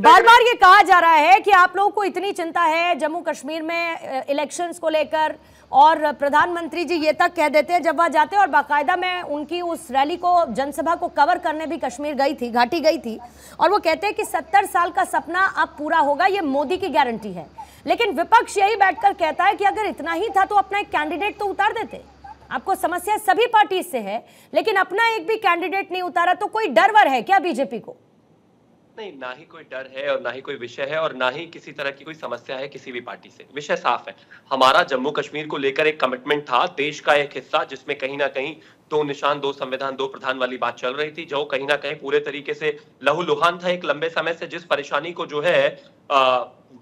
बार बार ये कहा जा रहा है कि आप लोगों को इतनी चिंता है जम्मू कश्मीर में इलेक्शंस को लेकर, और प्रधानमंत्री जी ये तक कह देते हैं जब वह जाते हैं, और बाकायदा मैं उनकी उस रैली को, जनसभा को कवर करने भी कश्मीर गई थी, घाटी गई थी, और वो कहते हैं कि 70 साल का सपना अब पूरा होगा, ये मोदी की गारंटी है। लेकिन विपक्ष यही बैठकर कहता है कि अगर इतना ही था तो अपना एक कैंडिडेट तो उतार देते। आपको समस्या सभी पार्टी से है, लेकिन अपना एक भी कैंडिडेट नहीं उतारा, तो कोई डर वर है क्या बीजेपी को? नहीं, ना ही कोई डर है और ना ही कोई विषय है और ना ही किसी तरह की कोई समस्या है किसी भी पार्टी से। विषय साफ है, हमारा जम्मू कश्मीर को लेकर एक कमिटमेंट था, देश का एक हिस्सा, जिसमें कहीं ना कहीं 2 निशान 2 संविधान 2 प्रधान वाली बात चल रही थी, जो कहीं ना कहीं पूरे तरीके से लहूलुहान था एक लंबे समय से, जिस परेशानी को जो है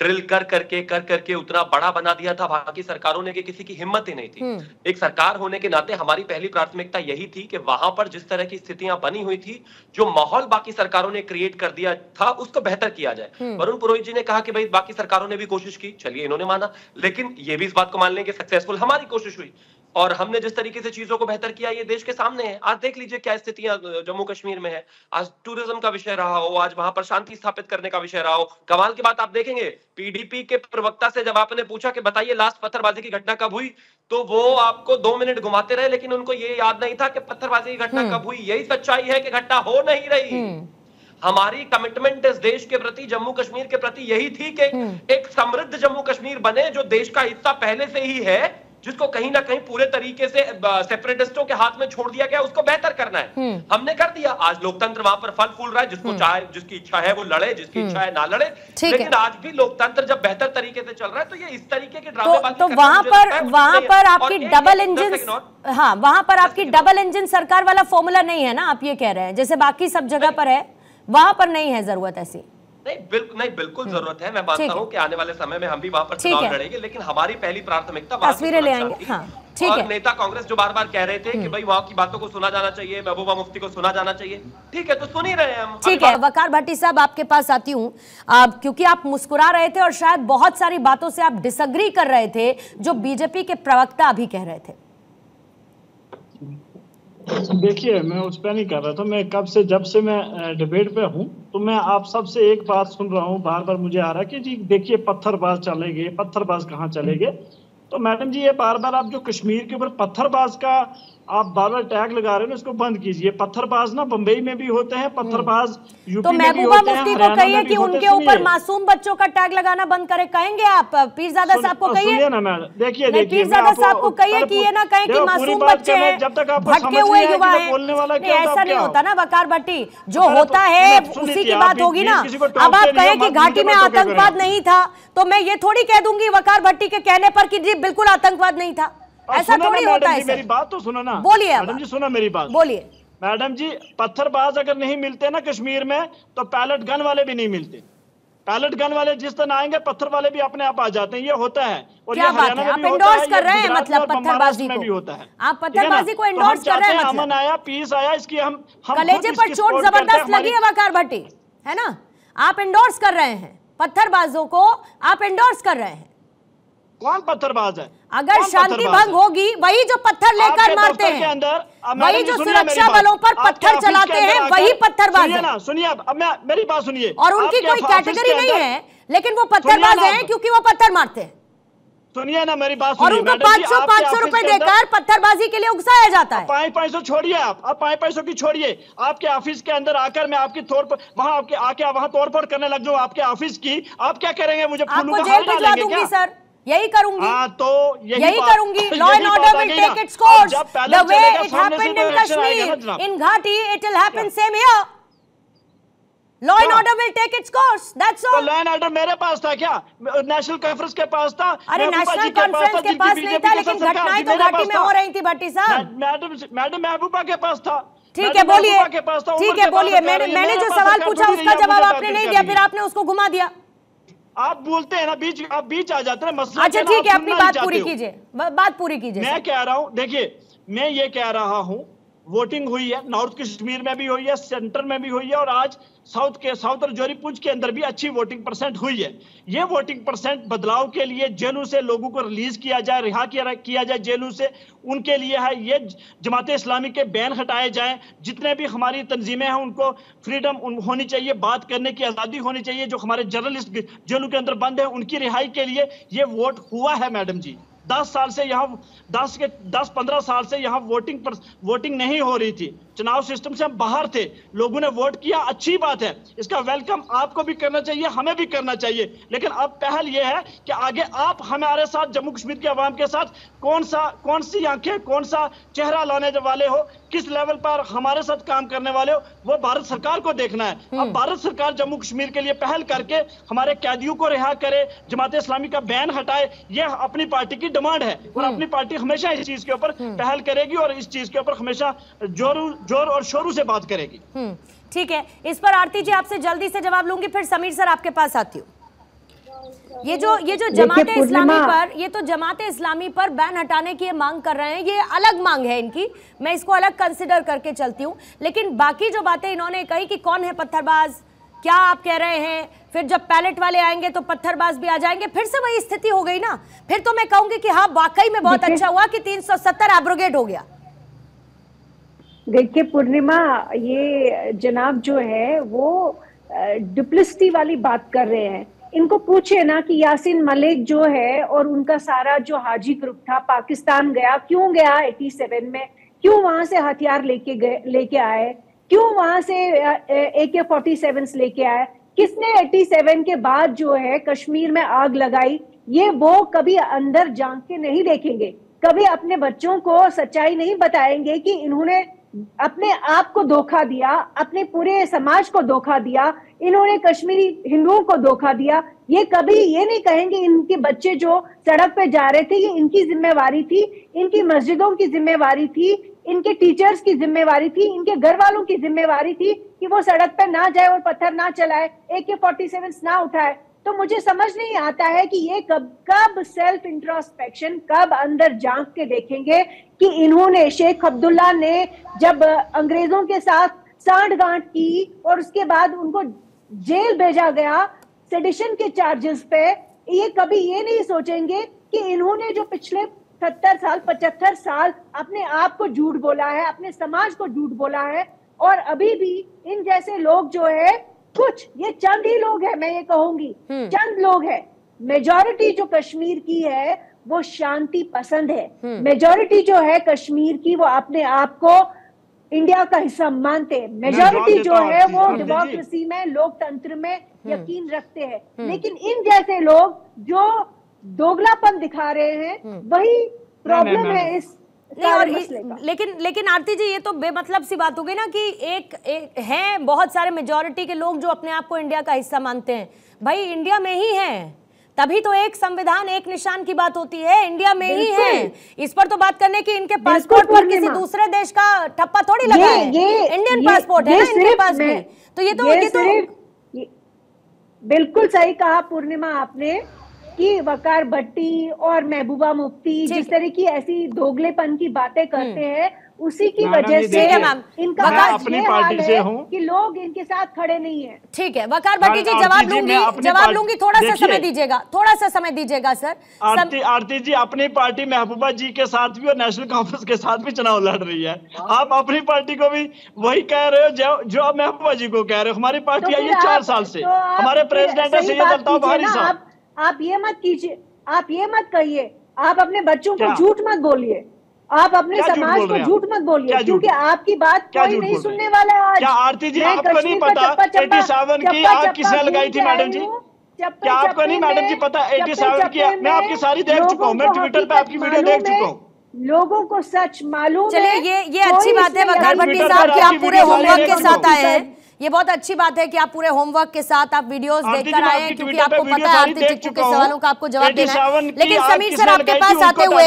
ड्रिल कर करके उतना बड़ा बना दिया था बाकी सरकारों ने कि किसी की हिम्मत ही नहीं थी। एक सरकार होने के नाते हमारी पहली प्राथमिकता यही थी कि वहां पर जिस तरह की स्थितियां बनी हुई थी, जो माहौल बाकी सरकारों ने क्रिएट कर दिया था, उसको बेहतर किया जाए। वरुण पुरोहित जी ने कहा कि भाई बाकी सरकारों ने भी कोशिश की, चलिए इन्होंने माना, लेकिन ये भी इस बात को मान लें कि सक्सेसफुल हमारी कोशिश हुई और हमने जिस तरीके से चीजों को बेहतर किया ये देश के सामने है। आज देख लीजिए क्या स्थितियां जम्मू कश्मीर में है, आज टूरिज्म का विषय रहा हो, आज वहां पर शांति स्थापित करने का विषय रहा हो। कमाल की बात आप देखेंगे, पीडीपी के प्रवक्ता से जब आपने पूछा कि बताइए लास्ट पत्थरबाजी की घटना कब हुई, तो वो आपको 2 मिनट घुमाते रहे, लेकिन उनको ये याद नहीं था कि पत्थरबाजी की घटना कब हुई। यही सच्चाई है कि घटना हो नहीं रही। हमारी कमिटमेंट इस देश के प्रति, जम्मू कश्मीर के प्रति यही थी कि एक समृद्ध जम्मू कश्मीर बने, जो देश का हिस्सा पहले से ही है, जिसको कहीं ना कहीं पूरे तरीके से सेपरेटिस्टों के हाथ में छोड़ दिया गया, उसको बेहतर करना है। हमने कर दिया। आज लोकतंत्र वहां पर फल फूल रहा है, जिसको चाहे, जिसकी इच्छा है वो लड़े, जिसकी इच्छा है ना लड़े, लेकिन आज भी लोकतंत्र जब बेहतर तरीके से चल रहा है, तो ये इस तरीके के ड्रामेबाजी तो वहां पर आपकी डबल इंजन, हाँ, वहां पर आपकी डबल इंजन सरकार वाला फॉर्मूला नहीं है ना, आप ये कह रहे हैं, जैसे बाकी सब जगह पर है, वहां पर नहीं है जरूरत ऐसी? नहीं, बिल्कुल जरूरत है। मैं मानता हूं कि आने वाले समय में हम भी वहां पर चुनाव लड़ेंगे, लेकिन हमारी पहली प्राथमिकता तस्वीरें ले आएंगे। हाँ, ठीक है। नेता कांग्रेस जो बार बार कह रहे थे कि भाई वहां की बातों को सुना जाना चाहिए, महबूबा मुफ्ती को सुना जाना चाहिए, ठीक है, तो सुन ही रहे हैं हम। ठीक है, वकार भट्टी साहब आपके पास आती हूँ, क्योंकि आप मुस्कुरा रहे थे और शायद बहुत सारी बातों से आप डिसएग्री कर रहे थे जो बीजेपी के प्रवक्ता अभी कह रहे थे। देखिए, मैं उस पर नहीं कर रहा था, मैं कब से, जब से मैं डिबेट पे हूँ, तो मैं आप सबसे एक बात सुन रहा हूँ, बार बार मुझे आ रहा है कि जी देखिए पत्थरबाज चलेंगे, पत्थरबाज कहाँ चलेंगे। तो मैडम जी, ये बार बार आप जो कश्मीर के ऊपर पत्थरबाज का आप बार बार टैग लगा रहे हो, इसको बंद कीजिए। पत्थरबाज ना बम्बई में भी होते हैं, पत्थरबाज यूपी में भी होते हैं, मुफ्ती को कहिए कि उनके ऊपर मासूम बच्चों का टैग लगाना बंद करें, कहेंगे आप? पीरजादा साहब को कहिए ना मैडम, देखिए पीरजादा साहब को कहिए कि ये ना कहें कि मासूम बच्चे हैं, भटके हुए युवा हैं। ऐसा नहीं होता ना वकार भट्टी, जो होता है उसी की बात होगी ना। अब आप कहें कि घाटी में आतंकवाद नहीं था, तो मैं ये थोड़ी कह दूंगी वकार भट्टी के कहने पर कि जी बिल्कुल आतंकवाद नहीं था। ऐसा थोड़ी होता है। मेरी बात तो सुनो ना, बोलिए मैडम जी, सुनो मेरी बात, बोलिए। मैडम जी, पत्थरबाज अगर नहीं मिलते ना कश्मीर में, तो पैलेट गन वाले भी नहीं मिलते। पैलेट गन वाले जिस तरह आएंगे, पत्थर वाले भी अपने आप आ जाते हैं, ये होता है। और क्या बात है, आप इंडोर्स कर रहे हैं मतलब पत्थरबाजी को? भी होता है, आप पत्थरबाजी को इंडोर्स कर रहे हैं मतलब? अमन आया, पीस आया, इसकी हम कलेजे पर चोट जबरदस्त लगी है वकार भट्टी, है ना? आप इंडोर्स कर रहे हैं पत्थरबाजों को, आप इंडोर्स कर रहे हैं। कौन पत्थरबाज है? अगर शांति भंग होगी, वही जो पत्थर लेकर मारते हैं, वही जो सुरक्षा बलों पर पत्थर चलाते हैं, वही पत्थरबाज है। सुनिए, अब मेरी बात सुनिए। और उनकी कोई कैटेगरी नहीं है, लेकिन वो पत्थरबाज हैं क्योंकि वो पत्थर मारते हैं। सुनिए ना मेरी बात, और उनको 500 रुपए देकर पत्थरबाजी के लिए उकसाया जाता है। 500 छोड़िए, आप 500 की छोड़िए। आपके ऑफिस के अंदर आकर मैं आपकी तोड़ पर वहां आके वहां तोड़फोड़ करने लग जाऊं आपके ऑफिस की, आप क्या करेंगे? मुझे आपको जेल भिजवा दूंगी सर, यही करूंगी। हाँ, तो यही करूंगी। Law and order will take its course the way it happened in Kashmir, in घाटी it will happen same here. Law and order will take its course, that's all. Law and order मेरे पास था क्या? नेशनल कॉन्फ्रेंस के पास था? अरे नेशनल कॉन्फ्रेंस के पास नहीं था, लेकिन घटनाएं तो घाटी में हो रही थी भट्टी साहब। मैडम महबूबा के पास था। ठीक है, बोलिए। ठीक है, बोलिए। मैंने जो सवाल पूछा उसका जवाब आपने नहीं दिया, फिर आपने उसको घुमा दिया। आप बोलते हैं ना, आप बीच आ जाते हैं मसले। अच्छा ठीक है, अपनी बात पूरी कीजिए, बात पूरी कीजिए। मैं कह रहा हूं, देखिए मैं ये कह रहा हूं, वोटिंग हुई है, नॉर्थ कश्मीर में भी हुई है, सेंटर में भी हुई है, और आज साउथ और जोरीपुंज के अंदर भी अच्छी वोटिंग परसेंट हुई है। ये वोटिंग परसेंट बदलाव के लिए जेलों से लोगों को रिलीज किया जाए, रिहा किया जाए जेलों से, उनके लिए है। ये जमाते इस्लामी के बैन हटाए जाएं, जितने भी हमारी तंजीमें हैं उनको फ्रीडम होनी चाहिए, बात करने की आज़ादी होनी चाहिए। जो हमारे जर्नलिस्ट जेलों के अंदर बंद है, उनकी रिहाई के लिए ये वोट हुआ है मैडम जी। 10 साल से यहाँ 10-15 साल से यहाँ वोटिंग नहीं हो रही थी। चुनाव सिस्टम से हम बाहर थे, लोगों ने वोट किया, अच्छी बात है, इसका वेलकम आपको भी करना चाहिए, हमें भी करना चाहिए। लेकिन अब पहल यह है कि आगे आप हमारे साथ, जम्मू कश्मीर के अवाम के साथ कौन सी आंखें, कौन सा चेहरा लाने वाले हो, किस लेवल पर हमारे साथ काम करने वाले हो, वो भारत सरकार को देखना है। अब भारत सरकार जम्मू कश्मीर के लिए पहल करके हमारे कैदियों को रिहा करे, जमात इस्लामी का बैन हटाए, यह अपनी पार्टी की डिमांड है और अपनी पार्टी हमेशा इस चीज के ऊपर पहल करेगी और इस चीज के ऊपर हमेशा जोर और शोरों से बात करेगी। ठीक है, इस पर आरती जी आपसे जल्दी से जवाब लूंगी, फिर समीर सर आपके पास आती हूँ। ये जो जमात इस्लामी पर, ये तो जमात इस्लामी पर बैन हटाने की मांग कर रहे हैं, ये अलग मांग है इनकी, मैं इसको अलग कंसिडर करके चलती हूँ। लेकिन बाकी जो बातें इन्होंने कही कि कौन है पत्थरबाज, क्या आप कह रहे हैं, फिर जब पैलेट वाले आएंगे तो पत्थरबाज भी आ जाएंगे, फिर से वही स्थिति हो गई ना। फिर तो मैं कहूंगी कि हाँ वाकई में बहुत अच्छा हुआ कि 370 एब्रोगेट हो गया। देखिए पूर्णिमा, ये जनाब जो है वो डुप्लिसिटी वाली बात कर रहे हैं। इनको पूछे ना कि यासीन मलिक जो है और उनका सारा जो हाजी ग्रुप था पाकिस्तान गया, क्यों गया 87 में, क्यों वहां से हथियार लेके आए, क्यों वहां से AK-47 लेके आए, किसने 87 के बाद जो है कश्मीर में आग लगाई, ये वो कभी अंदर झांक के नहीं देखेंगे, कभी अपने बच्चों को सच्चाई नहीं बताएंगे कि इन्होंने अपने आप को धोखा दिया, अपने पूरे समाज को धोखा दिया, इन्होंने कश्मीरी हिंदुओं को धोखा दिया। ये कभी ये नहीं कहेंगे इनके बच्चे जो सड़क पे जा रहे थे ये इनकी जिम्मेवारी थी, इनकी मस्जिदों की जिम्मेवारी थी, इनके टीचर्स की जिम्मेवारी थी, इनके घर वालों की जिम्मेवारी थी कि वो सड़क पे ना जाए और पत्थर ना चलाए, AK-47 ना उठाए। तो मुझे समझ नहीं आता है कि ये कब सेल्फ इंट्रोस्पेक्शन, कब अंदर झांक के देखेंगे कि इन्होंने, शेख अब्दुल्ला ने जब अंग्रेजों के साथ सांठगांठ की और उसके बाद उनको जेल भेजा गया सेडिशन के चार्जेस पे, ये कभी ये नहीं सोचेंगे कि इन्होंने जो पिछले 70 साल 75 साल अपने आप को झूठ बोला है, अपने समाज को झूठ बोला है, और अभी भी इन जैसे लोग जो है, कुछ ये चंद ही लोग हैं, मैं ये कहूंगी चंद लोग हैं, मेजॉरिटी जो कश्मीर की है वो शांति पसंद है, मेजॉरिटी जो है कश्मीर की वो अपने आप को इंडिया का हिस्सा मानते हैं, मेजॉरिटी जो है वो डेमोक्रेसी में, लोकतंत्र में यकीन रखते हैं। लेकिन इन जैसे लोग जो दोगलापन दिखा रहे हैं, वही प्रॉब्लम है इस नहीं। और लेकिन आरती जी, ये तो बेमतलब सी बात हो गई ना कि एक है बहुत सारे मेजॉरिटी के लोग जो अपने आप को इंडिया का हिस्सा मानते हैं। भाई इंडिया में ही है, तभी तो एक संविधान एक निशान की बात होती है, इंडिया में ही है। इस पर तो बात करने की इनके पासपोर्ट पर किसी दूसरे देश का ठप्पा थोड़ी लगा है, इंडियन पासपोर्ट है ना इनके पास भी। तो ये तो बिल्कुल सही कहा पूर्णिमा आपने कि वकार भट्टी और महबूबा मुफ्ती जिस तरह की ऐसी दोगलेपन की बातें करते हैं, उसी की वजह से इनका अपनी पार्टी से हूं कि लोग इनके साथ खड़े नहीं है। ठीक है वकार भट्टी जी, जवाब लूंगी, थोड़ा सा समय दीजिएगा सर। आरती जी अपनी पार्टी महबूबा जी के साथ भी और नेशनल कॉन्फ्रेंस के साथ भी चुनाव लड़ रही है, आप अपनी पार्टी को भी वही कह रहे हो जो आप महबूबा जी को कह रहे हो। हमारी पार्टी आई है 4 साल से, हमारे प्रेसिडेंट है सैयद अल्ताफ बहारी साहब। आप ये मत कीजिए, आप ये मत कहिए, आप अपने बच्चों को झूठ मत बोलिए, आप अपने समाज को झूठ मत बोलिए, क्योंकि आपकी बात कोई नहीं सुनने वाला है। आज क्या आरती जी आपको नहीं पता 87 की आग किसने लगाई थी मैडम जी? क्या आपको नहीं मैडम जी पता 87 की? मैं आपकी सारी देख चुका हूँ, मैं ट्विटर पे आपकी वीडियो देख चुका हूँ। लोगों को सच मालूम है। चलिए ये अच्छी बात है वकार भट्टी साहब कि आप पूरे होमवर्क के साथ आए हैं, ये बहुत अच्छी बात है कि आप पूरे होमवर्क के साथ आप वीडियोस देखकर आए हैं, क्योंकि आपको पता है आरती टिक्कू के सवालों का आपको जवाब देना है। लेकिन समीर सर आपके पास आते हुए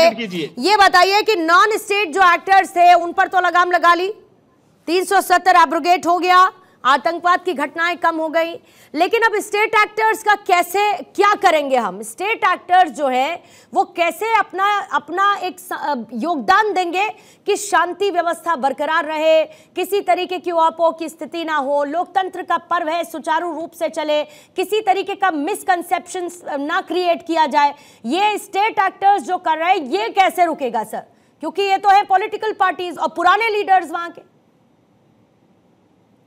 ये बताइए कि नॉन स्टेट जो एक्टर्स थे उन पर तो लगाम लगा ली, 370 एब्रोगेट हो गया, आतंकवाद की घटनाएं कम हो गई, लेकिन अब स्टेट एक्टर्स का कैसे क्या करेंगे हम? स्टेट एक्टर्स जो है वो कैसे अपना एक योगदान देंगे कि शांति व्यवस्था बरकरार रहे, किसी तरीके की वापो की स्थिति ना हो, लोकतंत्र का पर्व है सुचारू रूप से चले, किसी तरीके का मिसकंसेप्शन ना क्रिएट किया जाए। ये स्टेट एक्टर्स जो कर रहे हैं ये कैसे रुकेगा सर? क्योंकि ये तो है पॉलिटिकल पार्टीज और पुराने लीडर्स वहां के।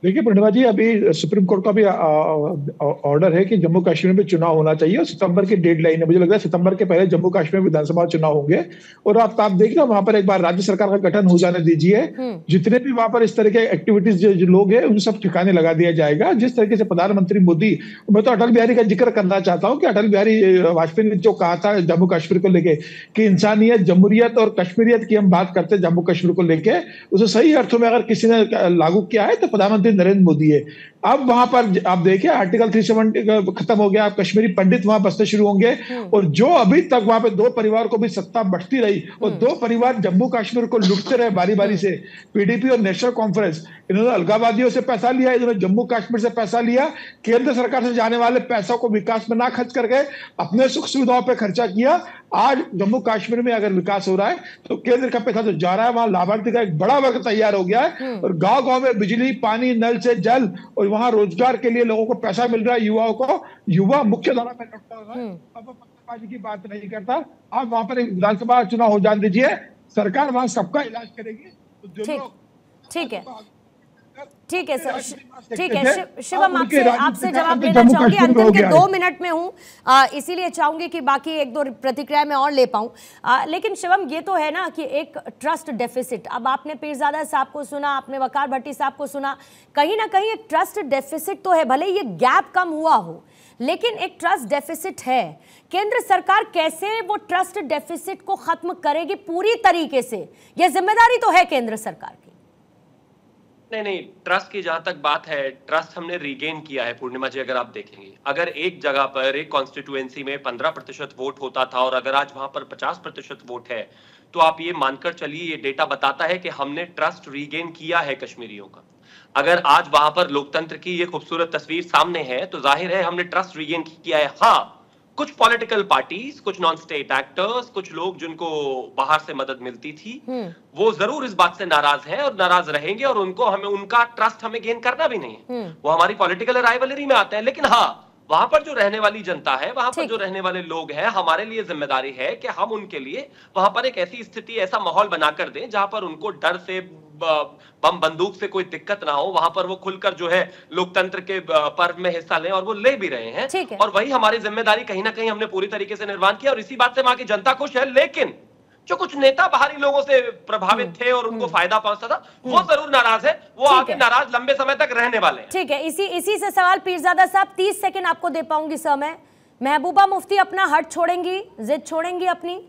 देखिए पूर्णिमा जी, अभी सुप्रीम कोर्ट का भी ऑर्डर है कि जम्मू कश्मीर में चुनाव होना चाहिए और सितंबर की डेडलाइन है। मुझे लगता है सितंबर के पहले जम्मू कश्मीर विधानसभा चुनाव होंगे। और आप देखिए वहां पर एक बार राज्य सरकार का गठन हो जाने दीजिए। जितने भी वहां पर इस तरह के एक्टिविटीज जो लोग हैं उन सब ठिकाने लगा दिया जाएगा। जिस तरीके से प्रधानमंत्री मोदी, मैं तो अटल बिहारी का जिक्र करना चाहता हूँ कि अटल बिहारी वाजपेयी ने जो कहा था जम्मू कश्मीर को लेके कि इंसानियत, जमहूरियत और कश्मीरियत की हम बात करते हैं जम्मू कश्मीर को लेके, उसे सही अर्थों में अगर किसी ने लागू किया है तो प्रधानमंत्री नरेंद्र मोदी है। अब वहां पर आप देखिए आर्टिकल 370 खत्म हो गया। अब कश्मीरी पंडित वहां बसने शुरू होंगे। और जो अभी तक वहां पे दो परिवार को भी सत्ता बढ़ती रही और दो परिवार जम्मू कश्मीर को लुटते रहे बारी बारी से, पीडीपी और नेशनल कॉन्फ्रेंस, इन्होंने अलगाववादियों से पैसा लिया, इन्होंने जम्मू कश्मीर से पैसा लिया, केंद्र सरकार से जाने वाले पैसों को विकास में ना खर्च करके अपने सुख सुविधाओं पर खर्चा किया। आज जम्मू कश्मीर में अगर विकास हो रहा है तो केंद्र का पैसा तो जा रहा है, वहां लाभार्थी का एक बड़ा वर्ग तैयार हो गया है और गांव गांव में बिजली, पानी, नल से जल और वहां रोजगार के लिए लोगों को पैसा मिल रहा है। युवाओं को, युवा मुख्य धारा में लौटता है। अब पत्रकारिता की बात नहीं करता। आप वहां पर एक विधानसभा चुनाव हो जाने दीजिए, सरकार वहां सबका इलाज करेगी। ठीक है, ठीक है सर, ठीक है। शिवम, आपसे जवाब लेना चाहूंगी, अंतिम के 2 मिनट में हूँ, इसीलिए चाहूंगी कि बाकी 1-2 प्रतिक्रिया में और ले पाऊं। लेकिन शिवम, ये तो है ना कि एक ट्रस्ट डेफिसिट, अब आपने पीरजादा साहब को सुना, आपने वकार भट्टी साहब को सुना, कहीं ना कहीं एक ट्रस्ट डेफिसिट तो है। भले ये गैप कम हुआ हो लेकिन एक ट्रस्ट डेफिसिट है। केंद्र सरकार कैसे वो ट्रस्ट डेफिसिट को खत्म करेगी पूरी तरीके से, यह जिम्मेदारी तो है केंद्र सरकार की। नहीं, ट्रस्ट की जहां तक बात है, ट्रस्ट हमने रीगेन किया है पूर्णिमा जी। अगर आप देखेंगे, अगर एक जगह पर, एक कॉन्स्टिट्यूएंसी में 15% वोट होता था और अगर आज वहां पर 50% वोट है, तो आप ये मानकर चलिए, ये डेटा बताता है कि हमने ट्रस्ट रीगेन किया है कश्मीरियों का। अगर आज वहां पर लोकतंत्र की ये खूबसूरत तस्वीर सामने है तो जाहिर है हमने ट्रस्ट रीगेन किया है। हाँ, कुछ पॉलिटिकल पार्टीज, कुछ नॉन स्टेट एक्टर्स, कुछ लोग जिनको बाहर से मदद मिलती थी, वो जरूर इस बात से नाराज हैं और नाराज रहेंगे और उनका ट्रस्ट हमें गेन करना भी नहीं है। वो हमारी पॉलिटिकल राइवलरी में आते हैं। लेकिन हाँ, वहां पर जो रहने वाली जनता है, वहां पर जो रहने वाले लोग हैं, हमारे लिए जिम्मेदारी है कि हम उनके लिए वहां पर एक ऐसी स्थिति, ऐसा माहौल बनाकर दें जहां पर उनको डर से, बम बंदूक से कोई दिक्कत ना हो। वहां पर वो खुलकर जो है लोकतंत्र के पर्व में हिस्सा लें और वो ले भी रहे हैं। और वही हमारी जिम्मेदारी कहीं ना कहीं हमने पूरी तरीके से निर्वाह किया और इसी बात से वहां की जनता खुश है। लेकिन जो कुछ नेता बाहरी लोगों से प्रभावित थे और उनको फायदा पहुंचता था, वो जरूर नाराज है, वो आगे नाराज लंबे समय तक रहने वाले हैं। ठीक है, इसी से सवाल पीरजादा साहब, 30 सेकंड आपको दे पाऊंगी समय। महबूबा मुफ्ती अपना हट छोड़ेंगी, जिद छोड़ेंगी अपनी?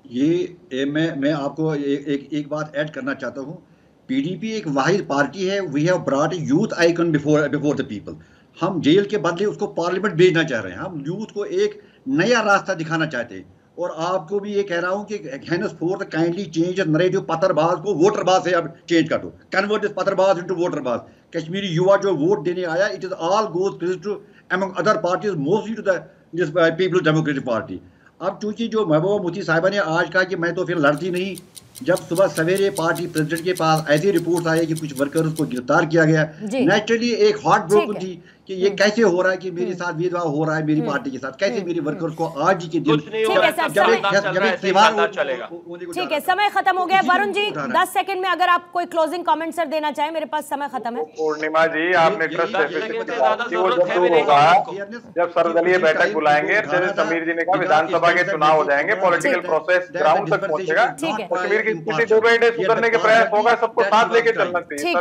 ये मैं आपको एक बात ऐड करना चाहता हूँ। पीडीपी एक वाहिद पार्टी है। We have brought a youth icon before the people. हम जेल के बदले उसको पार्लियामेंट भेजना चाह रहे हैं। हम यूथ को एक नया रास्ता दिखाना चाहते हैं। और आपको भी ये कह रहा हूँ कि henceforth kindly change the narrative. पत्थरबाज को वोटरबाज से अब चेंज कर दो, कन्वर्ट दिस पत्थरबाज इनटू वोटरबाज। कश्मीरी युवा जो वोट देने आया, it is all goes credit to among other parties, mostly to this Peoples Democratic Party. अब चूंकि जो महबूबा मुफ्ती साहिबा ने आज कहा कि मैं तो फिर लड़ती नहीं, जब सुबह सवेरे पार्टी प्रेसिडेंट के पास ऐसी रिपोर्ट आई कि कुछ वर्कर्स को गिरफ्तार किया गया, नेचुरली एक हार्ट ब्रोकन थी कि ये कैसे हो रहा है कि मेरे साथ भेदभाव हो रहा है मेरी पार्टी के साथ, कैसे मेरे वर्कर्स को आज के दिन ठीक है, समय खत्म हो गया। वरुण जी 10 सेकंड में अगर आप कोई क्लोजिंग कमेंट सर देना चाहें, मेरे पास समय खत्म है। पूर्णिमा जी, आपने ट्रस्ट जब सर्वदलीय बैठक बुलाएंगे, जैसे समीर जी ने कहा विधानसभा के चुनाव हो जाएंगे, पॉलिटिकल प्रोसेस ग्राउंड तक पहुंचेगा, कश्मीर की स्थिति 2 महीने सुधरने के प्रयास होगा, सबको साथ लेके चलना चाहिए।